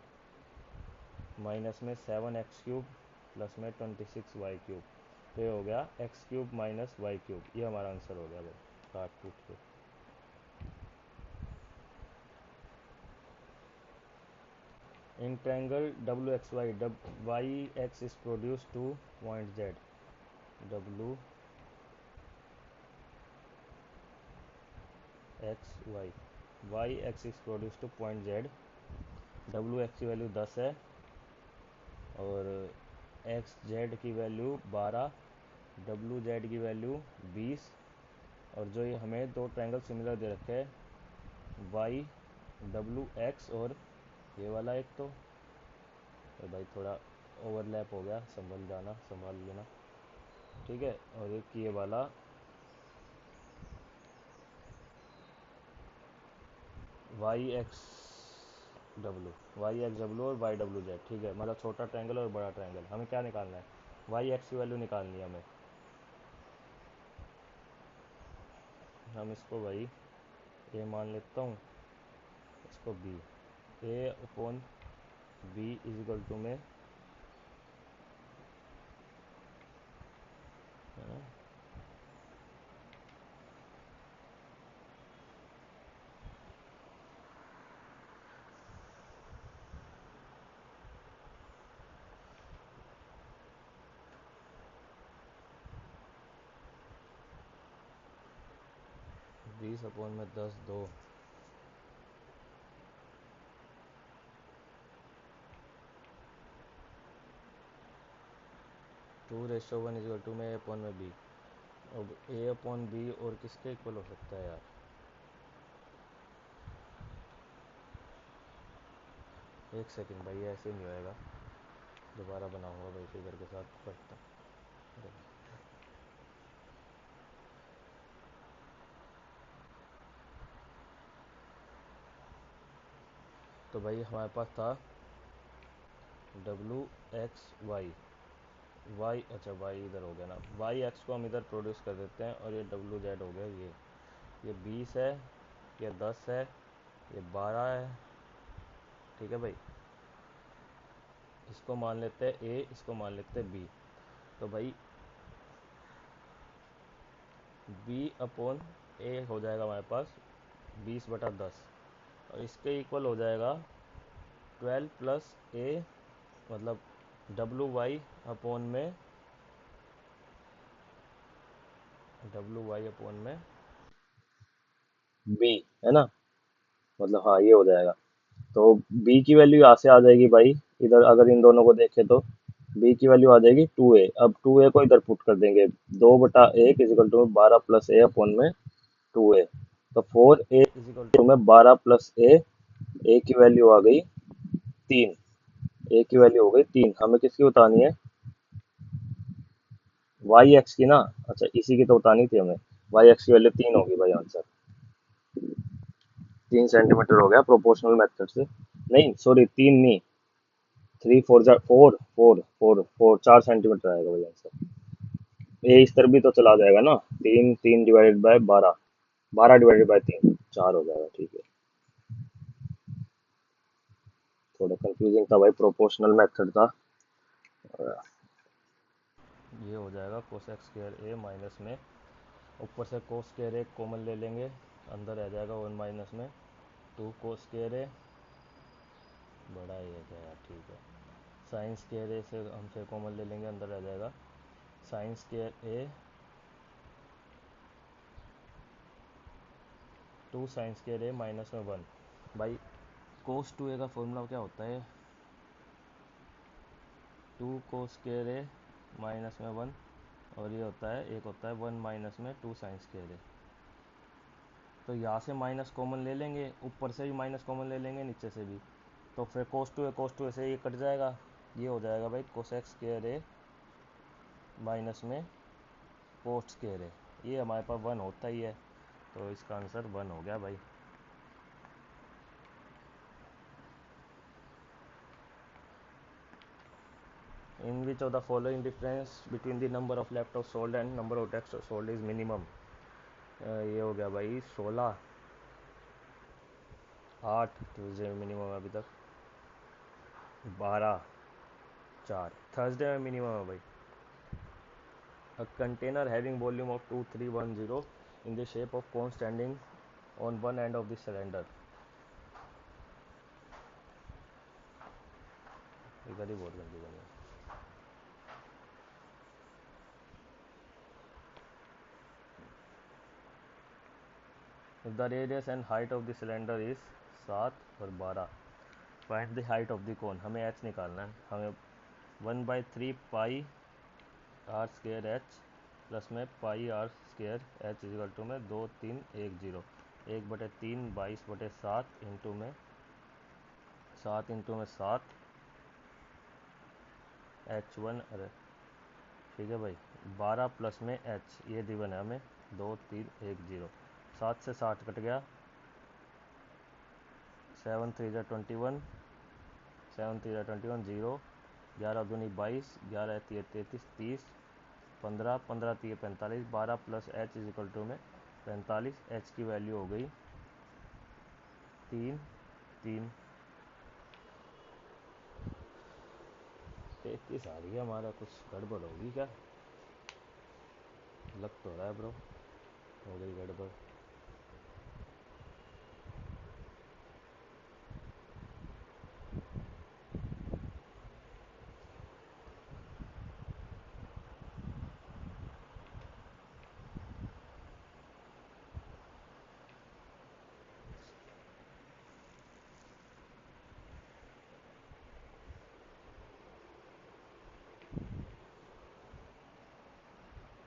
माइनस में 7x³ प्लस में 26y³, तो ये हो गया x³ - y³, ये हमारा आंसर हो गया भाई, काट कूट के। In triangle WXY, YX is produced to point Z, W X Y, Y X is produce to point Z, W X की वैल्यू 10 है और एक्स जेड की वैल्यू 12, डब्ल्यू जेड की वैल्यू 20, और जो ये हमें दो ट्रायंगल सिमिलर दे रखे हैं, वाई डब्ल्यू एक्स और ये वाला एक, तो भाई थोड़ा ओवरलैप हो गया, संभाल लेना, ठीक है। और एक ये वाला वाई एक्स डब्ल्यू और वाई डब्ल्यू जेड, ठीक है, मतलब छोटा ट्रायंगल और बड़ा ट्रायंगल। हमें क्या निकालना है, वाई एक्स की वैल्यू निकालनी है हमें। हम इसको भाई ए मान लेता हूँ, इसको B, A upon B is equal to में, है ना, 20 अपॉन में 10 2, 2:1 इज इक्वल टू में ए अपॉन में बी। अब ए अपॉन बी और किसके इक्वल हो सकता है यार, एक सेकंड भाई, ऐसे नहीं होएगा, दोबारा बनाऊंगा भाई फिगर के साथ करता। तो भाई हमारे पास था डब्लू एक्स वाई, वाई, अच्छा वाई इधर हो गया ना, वाई एक्स को हम इधर प्रोड्यूस कर देते हैं, और ये डब्लू जेड हो गया, ये 20 है, ये 10 है, ये 12 है, ठीक है भाई। इसको मान लेते हैं ए, इसको मान लेते हैं बी। तो भाई बी अपॉन ए हो जाएगा हमारे पास 20/10, और इसके इक्वल हो जाएगा 12 प्लस ए, मतलब डब्लू वाई अपॉन में, बी, है ना, मतलब हाँ ये हो जाएगा। तो बी की वैल्यू यहाँ से आ जाएगी भाई, इधर अगर इन दोनों को देखें तो बी की वैल्यू आ जाएगी 2a। अब 2a को इधर पुट कर देंगे, 2/1 is equal to 12 plus A upon में 2a, तो 4a इजिकल टू में 12 प्लस ए की वैल्यू आ गई 3, ए की वैल्यू हो गई 3। हमें किसकी बतानी है, वाई एक्स की ना, अच्छा इसी की तो बतानी थी हमें। वाई एक्स की वैल्यू 3 होगी भाई, आंसर 3 सेंटीमीटर हो गया प्रोपोर्शनल मेथड से। नहीं सॉरी, 3 नहीं, 3 4 4 सेंटीमीटर आएगा भाई आंसर। ये इस तरफ भी तो चला जाएगा ना, 3 3 डिवाइडेड बाय 12, 12 डिवाइडेड बाय 3 4 हो जाएगा, ठीक है। थोड़ा कंफ्यूजिंग था भाई, प्रोपोर्शनल मेथड था। ये हो जाएगा कोसेक स्क्वायर ए माइनस में, ऊपर से कोस स्क्वायर ए कॉमन ले लेंगे, अंदर आ जाएगा 1 माइनस में 2 कोस स्क्वायर ए, बड़ा ही है क्या यार, ठीक है। साइन स्क्वायर ए से हम फिर कॉमन ले लेंगे, अंदर आ जाएगा साइन स्क्वायर ए 2 साइन स्क्वायर ए माइनस में 1। भाई कोस 2a का फॉर्मूला क्या होता है, 2 कोस स्क्वायर ए माइनस में 1, और ये होता है, एक होता है 1 माइनस में 2 साइन स्क्वायर ए। तो यहाँ से माइनस कॉमन ले लेंगे, ऊपर से भी माइनस कॉमन ले लेंगे, नीचे से भी, तो फिर कोस टू ए से ये कट जाएगा, ये हो जाएगा भाई कोसेक स्क्वायर ए माइनस में कोस स्क्वायर ए, ये हमारे पास 1 होता ही है, तो इसका आंसर 1 हो गया भाई। In which of the following difference between the number of laptop sold and number of desktop sold is minimum. ये हो गया भाई 16, 8 ट्यूजडे में मिनिमम है अभी तक, 12, 4 थर्सडे में मिनिमम है भाई। A container having volume of 2310 in the shape of cone standing on one end of the cylinder। इधर ही बहुत गंदी बनी है। If the radius and height of the cylinder is 7 और 12, find the height of the cone. हमें H निकालना है। हमें 1/3 pi R square H plus में pi R square H equal to में 2310, 1/3 22/7 इंटू में 7 H1, अरे ठीक है भाई, 12 प्लस में एच, ये दिवन है हमें 2310। 7 से 60 कट गया, 7 3 × 21, 7 3 × 21 0, 11 दूनी 22, 11 3 33 30, 15 15 3 45, 12 प्लस एच इजिकल टू में 45। एच की वैल्यू हो गई 3 3 33 आ रही है। हमारा कुछ गड़बड़ होगी क्या, लग तो रहा है ब्रो, हो गई गड़बड़।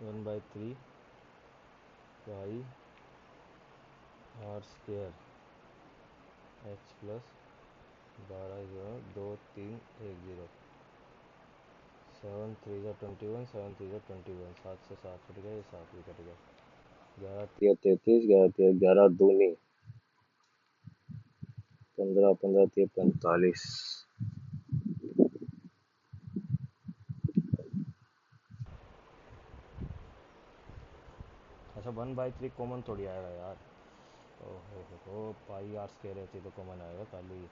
One by three pi R square H plus 12 0 2310, 7 3 × 21, 7 3 × 21, 7 से 7 कट गया, ये 7 भी कट गया, 11 33, 11 11 दूनी 15 15 45। अच्छा 1/3 कॉमन थोड़ी आएगा यार। हो पाई आर स्केयर रहती तो कॉमन आएगा खाली।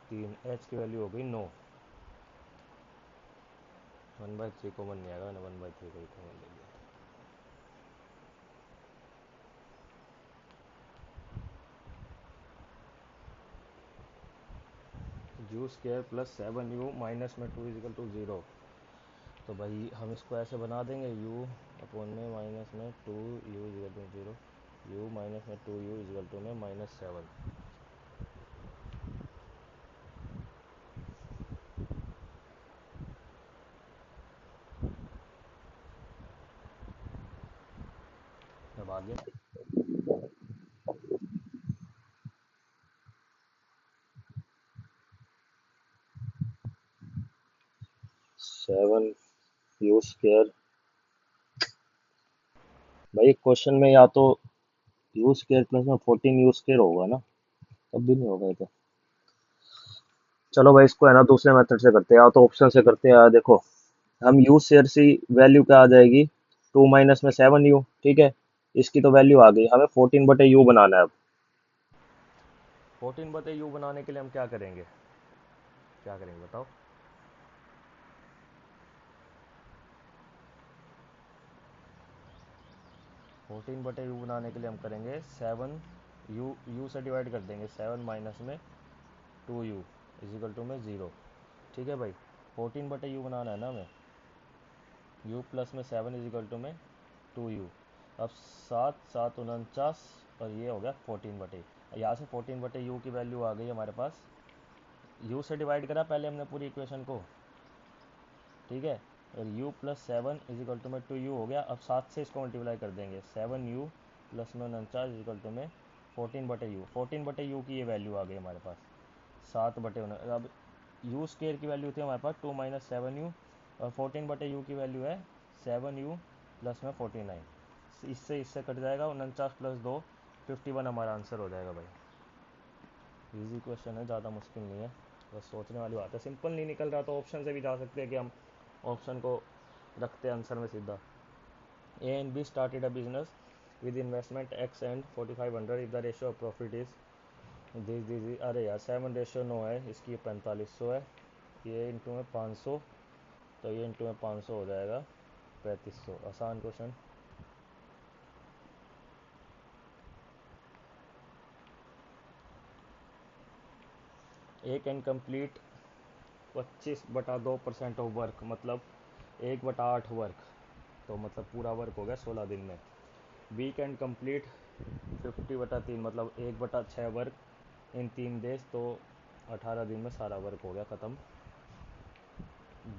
3, एच की वैल्यू हो गई 9। 1/3 कॉमन नहीं आएगा ना, 1/3 को ही कॉमन ले लिया। You square plus 7u minus में 2 इजिकल टू 0। तो भाई हम इसको ऐसे बना देंगे, u अपॉन में माइनस में 2u is equal to 0, u minus में 2u इजिकल टू में -7। अब आगे 7 यू स्क्वायर। भाई क्वेश्चन में या तो यू स्क्वायर प्लस में 14 यू स्क्वायर होगा ना, तब भी नहीं होगा ये तो। चलो भाई इसको है ना दूसरे मेथड से करते हैं, या तो ऑप्शन से करते हैं। देखो हम यू स्क्वायर सी वैल्यू क्या आ जाएगी, 2 माइनस में 7u, ठीक है। इसकी तो वैल्यू आ गई, हमें 14/u बनाना है अब। 14/u बनाने के लिए हम क्या करेंगे, क्या करेंगे बताओ। 14/u बनाने के लिए हम करेंगे 7 u से डिवाइड कर देंगे, 7 माइनस में 2u इजिकल टू में 0। ठीक है भाई, 14/u बनाना है ना हमें, u प्लस में 7 इजिकल टू में 2u। अब 7 7 49 और ये हो गया 14/, यहाँ से 14/u की वैल्यू आ गई हमारे पास। u से डिवाइड करा पहले हमने पूरी इक्वेशन को, ठीक है। और u प्लस 7 इजिकल टू में 2u हो गया। अब 7 से इसको मल्टीप्लाई कर देंगे, 7u प्लस में 49 इजिकल टू में 14/u। 14/u की ये वैल्यू आ गई हमारे पास, 7/19। अब u स्क्वेयर की वैल्यू थी हमारे पास 2 माइनस 7u, और 14/u की वैल्यू है 7u प्लस में 49। इससे इससे कट जाएगा, 49 प्लस 2 51 हमारा आंसर हो जाएगा भाई। इजी क्वेश्चन है, ज़्यादा मुश्किल नहीं है, बस सोचने वाली बात है। सिंपल नहीं निकल रहा तो ऑप्शन से भी जा सकते हैं कि हम ऑप्शन को रखते हैं आंसर में सीधा। A and be started a business with investment x and 4500 if the ratio of profit is this. अरे यार 7:9 है, इसकी 4500 है, ये इंटू में 500, तो ये इंटू में 500 हो जाएगा। 3500 आसान question. A can complete 25/2% of work, मतलब 1/8 वर्क, तो मतलब पूरा वर्क हो गया 16 दिन में। बी कैन कंप्लीट 50/3, मतलब 1/6 वर्क इन 3 डेज, तो 18 दिन में सारा वर्क हो गया ख़त्म।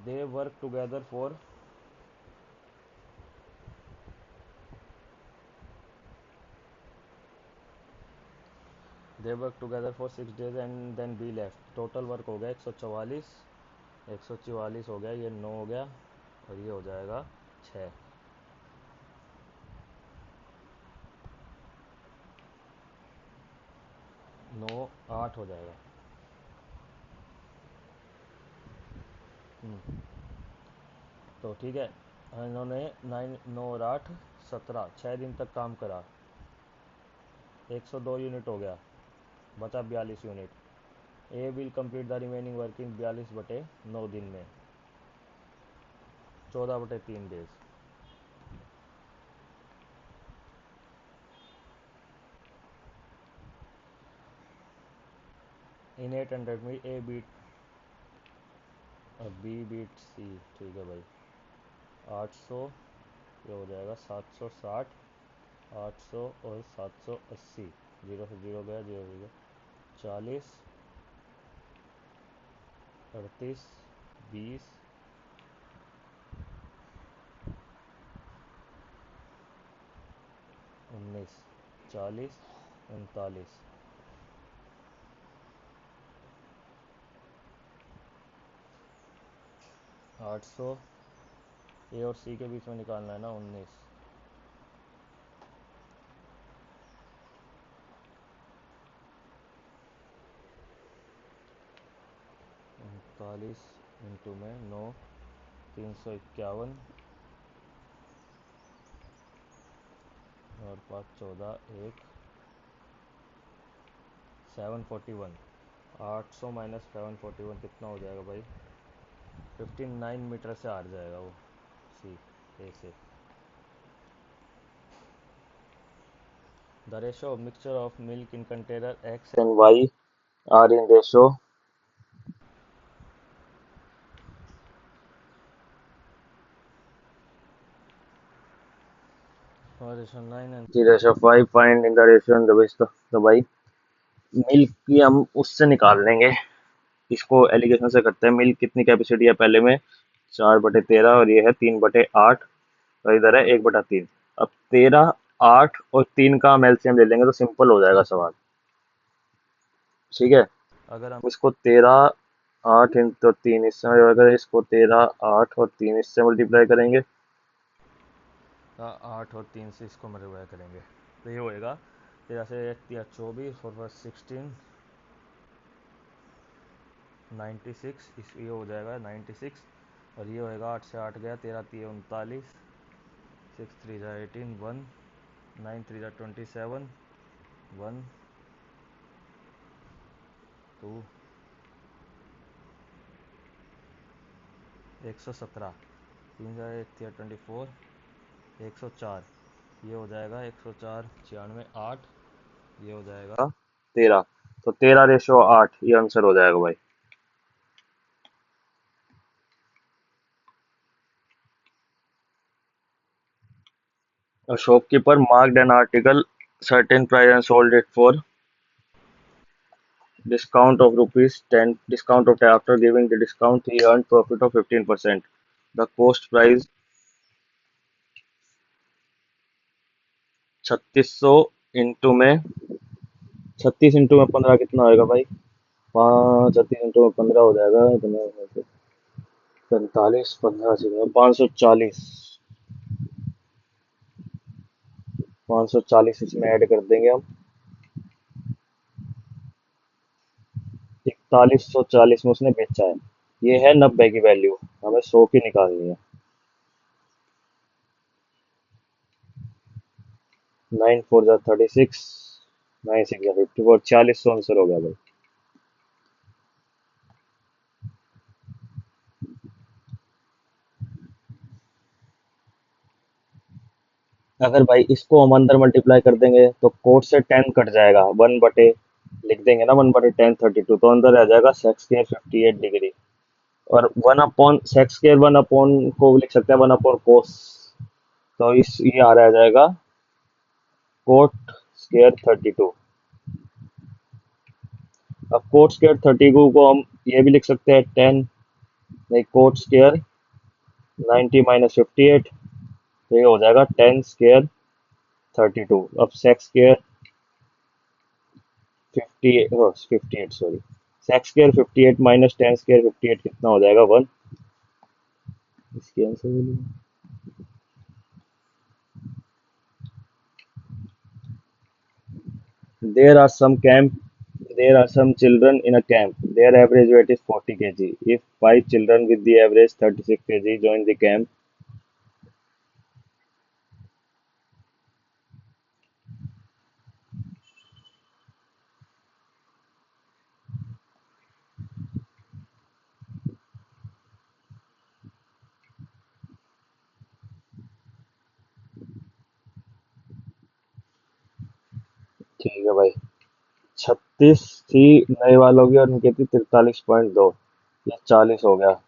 They work together for they work together for 6 days and then B left. Total work हो गया 144, 144 हो गया, ये 9 हो गया, और ये हो जाएगा 6। 9 8 हो जाएगा। हम्म, तो ठीक है, इन्होंने 9 9 और 8 17, 6 दिन तक काम करा, 102 यूनिट हो गया, बचा 42 unit. A will complete the remaining work in 42/9 दिन में, 14/3 डेज। इन 800 में ए बीट बी बीट सी, ठीक है भाई। 800, ये हो जाएगा 760, 800 और 780, जीरो से जीरो गया, जीरो से गया, 40, 38, 20, 19, 40, 39। 800 ए और सी के बीच में निकालना है ना, 19, 39 इंटू में 9, 351, और 5 14 1, 741। 800 माइनस 741 कितना हो जाएगा भाई? 59 मीटर से हार जाएगा वो, सी, ए से। The ratio of mixture of milk in container x and Y are in ratio और ratio 9 and 3 ratio 5 find in the ratio and the base। तो भाई मिल्क की हम उससे निकाल लेंगे, इसको एलिगेशन से करते हैं। मिल्क कितनी कैपेसिटी है पहले में, 4/13, और ये है 3/8, तो इधर है 1/3। अब 13, 8 और 3 का हम एलसीएम ले लेंगे तो सिंपल हो जाएगा सवाल, ठीक है। अगर हम इसको 13, 8 इंटू 3 इससे, अगर इसको 13, 8 और 3 इससे मल्टीप्लाई करेंगे, 8 और 3 से इसको मल्टीप्लाई करेंगे तो ये होएगा 13 से 24, 4 4 16, 96, इस ये हो जाएगा 96, और ये होएगा 8 से 8 गया, 13 3 39, 6 3 18, 1 9 3 27, 1 2 117, 3 24, 104, ये हो जाएगा 104 96 8, ये हो जाएगा 13, तो 13/8 ये आंसर हो जाएगा भाई। A shopkeeper marked an article certain price and sold it for discount of rupees 10, discount of 10, after giving the discount he earned profit of 15%। the cost price 3600 into में 36 इंटू में 15 कितना होएगा भाई? 36 इंटू में 15 हो जाएगा 45, 15 से 540, 540 इसमें ऐड कर देंगे हम। 4140 में उसने बेचा है, ये है 90 की वैल्यू, हमें 100 की निकालनी है। 9 4 जा 36, 9 6 जा 54, 4600 आंसर हो गया भाई। अगर भाई इसको हम अंदर मल्टीप्लाई कर देंगे तो कोट से 10 कट जाएगा, 1/, लिख देंगे ना 1/10 32, तो अंदर आ जाएगा सेक्स स्क्वायर 58 डिग्री। और 1/सेक्स स्क्वायर 1 अपॉन को लिख सकते हैं 1/कोस, तो इस ये आ रहा जाएगा कोट स्क्वायर 32। अब कोट स्क्वायर 32 को हम ये भी लिख सकते हैं 10, नहीं कोट स्क्वायर 90 - 58, तो ये हो जाएगा 10 स्क्वायर 32। अब sex square 58, sorry, sex square 58 minus 10 square 58 कितना हो जाएगा 1। इसकी answer there are some camp there are some children in a camp. Their average weight is 40 kg. If 5 children with the average 36 kg join the camp. ठीक है भाई, 36 थी नए वालों की और उनकी थी 43.2, ये 40 हो गया।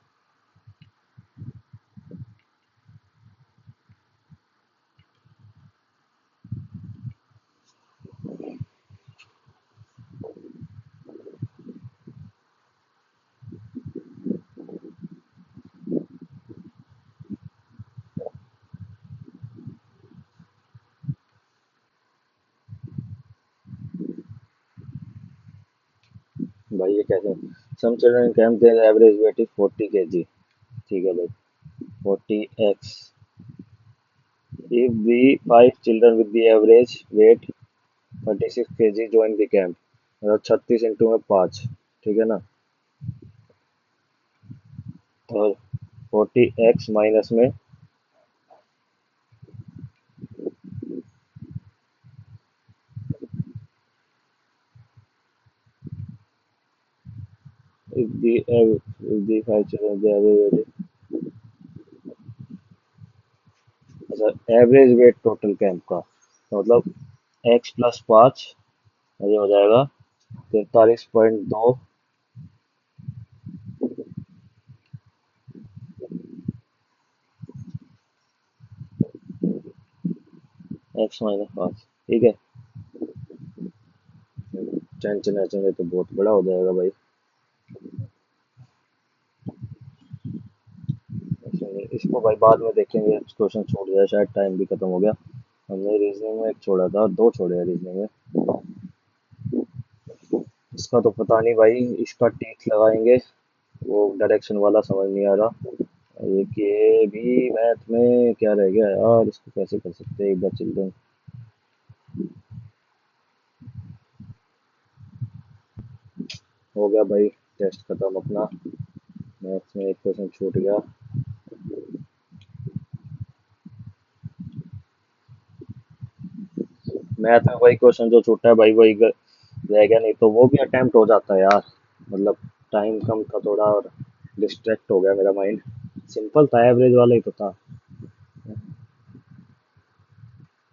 भाई ये कैसे, some children in camp their average weight is 40 kg। ठीक है भाई, 40x, if the 5 children with the average weight 36 kg join the camp, मतलब 36 इंटू में 5, ठीक है ना। और 40x माइनस में if the 5 children the average weight, अच्छा एवरेज वेट टोटल कैंप का, तो मतलब x+5, ये हो जाएगा 43.2 x - 5, ठीक है। टेंशन है तो बहुत बड़ा हो जाएगा भाई। इसको भाई बाद में देखेंगे, क्वेश्चन छूट गया शायद, टाइम भी खत्म हो गया। हमने रीजनिंग में एक छोड़ा था, दो छोड़े हैं रीजनिंग में। इसका तो पता नहीं भाई, इसका टीक लगाएंगे, वो डायरेक्शन वाला समझ नहीं आ रहा। एक ये भी मैथ में क्या रह गया यार, इसको कैसे कर सकते हैं एक बार चिल्ड्रन। हो गया भाई, टेस्ट खत्म अपना, मैथ्स में एक क्वेश्चन छूट गया। मैथ में वही क्वेश्चन जो छूटा है भाई, वही रह गया, नहीं तो वो भी अटेम्प्ट हो जाता है यार, मतलब टाइम कम था थोड़ा और डिस्ट्रैक्ट हो गया मेरा माइंड। सिंपल था, एवरेज वाला ही तो था।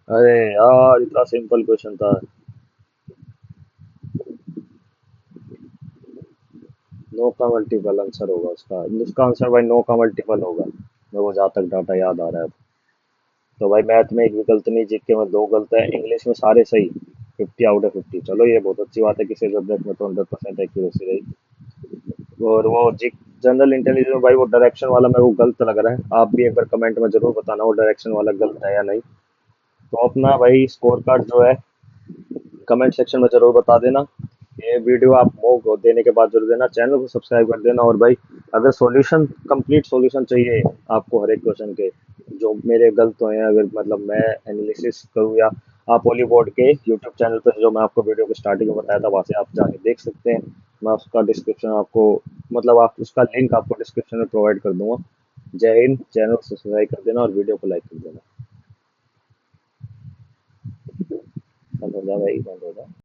अरे यार इतना सिंपल क्वेश्चन था। नो का मल्टीपल आंसर होगा उसका, उसका आंसर भाई नो का मल्टीपल होगा, मेरे को जहाँ तक डाटा याद आ रहा है। तो भाई मैथ में एक भी गलत नहीं, जीत के में दो गलत है, इंग्लिश में सारे सही, 50 आउट ऑफ 50। चलो ये बहुत अच्छी बात है, किसी सब्जेक्ट में तो 100% एक्यूरेसी रही। और वो जी जनरल इंटेलिजेंस में भाई वो डायरेक्शन वाला मेरे को गलत लग रहा है, आप भी एक बार कमेंट में जरूर बताना वो डायरेक्शन वाला गलत है या नहीं। तो अपना भाई स्कोर कार्ड जो है कमेंट सेक्शन में जरूर बता देना। ये वीडियो आप को देने के बाद जरूर देना, चैनल को सब्सक्राइब कर देना। और भाई अगर सॉल्यूशन, कंप्लीट सॉल्यूशन चाहिए आपको हर एक क्वेश्चन के जो मेरे गलत हुए हैं, अगर मतलब मैं एनालिसिस करूँ, या आप ओली बोर्ड के यूट्यूब चैनल पर जो मैं आपको वीडियो को स्टार्टिंग में बताया था वहाँ से आप जाके देख सकते हैं। मैं उसका डिस्क्रिप्शन आपको, मतलब आप उसका लिंक आपको डिस्क्रिप्शन में प्रोवाइड कर दूंगा। जय हिंद, चैनल को सब्सक्राइब कर देना और वीडियो को लाइक कर देना। बंद हो जा भाई, बंद हो जा।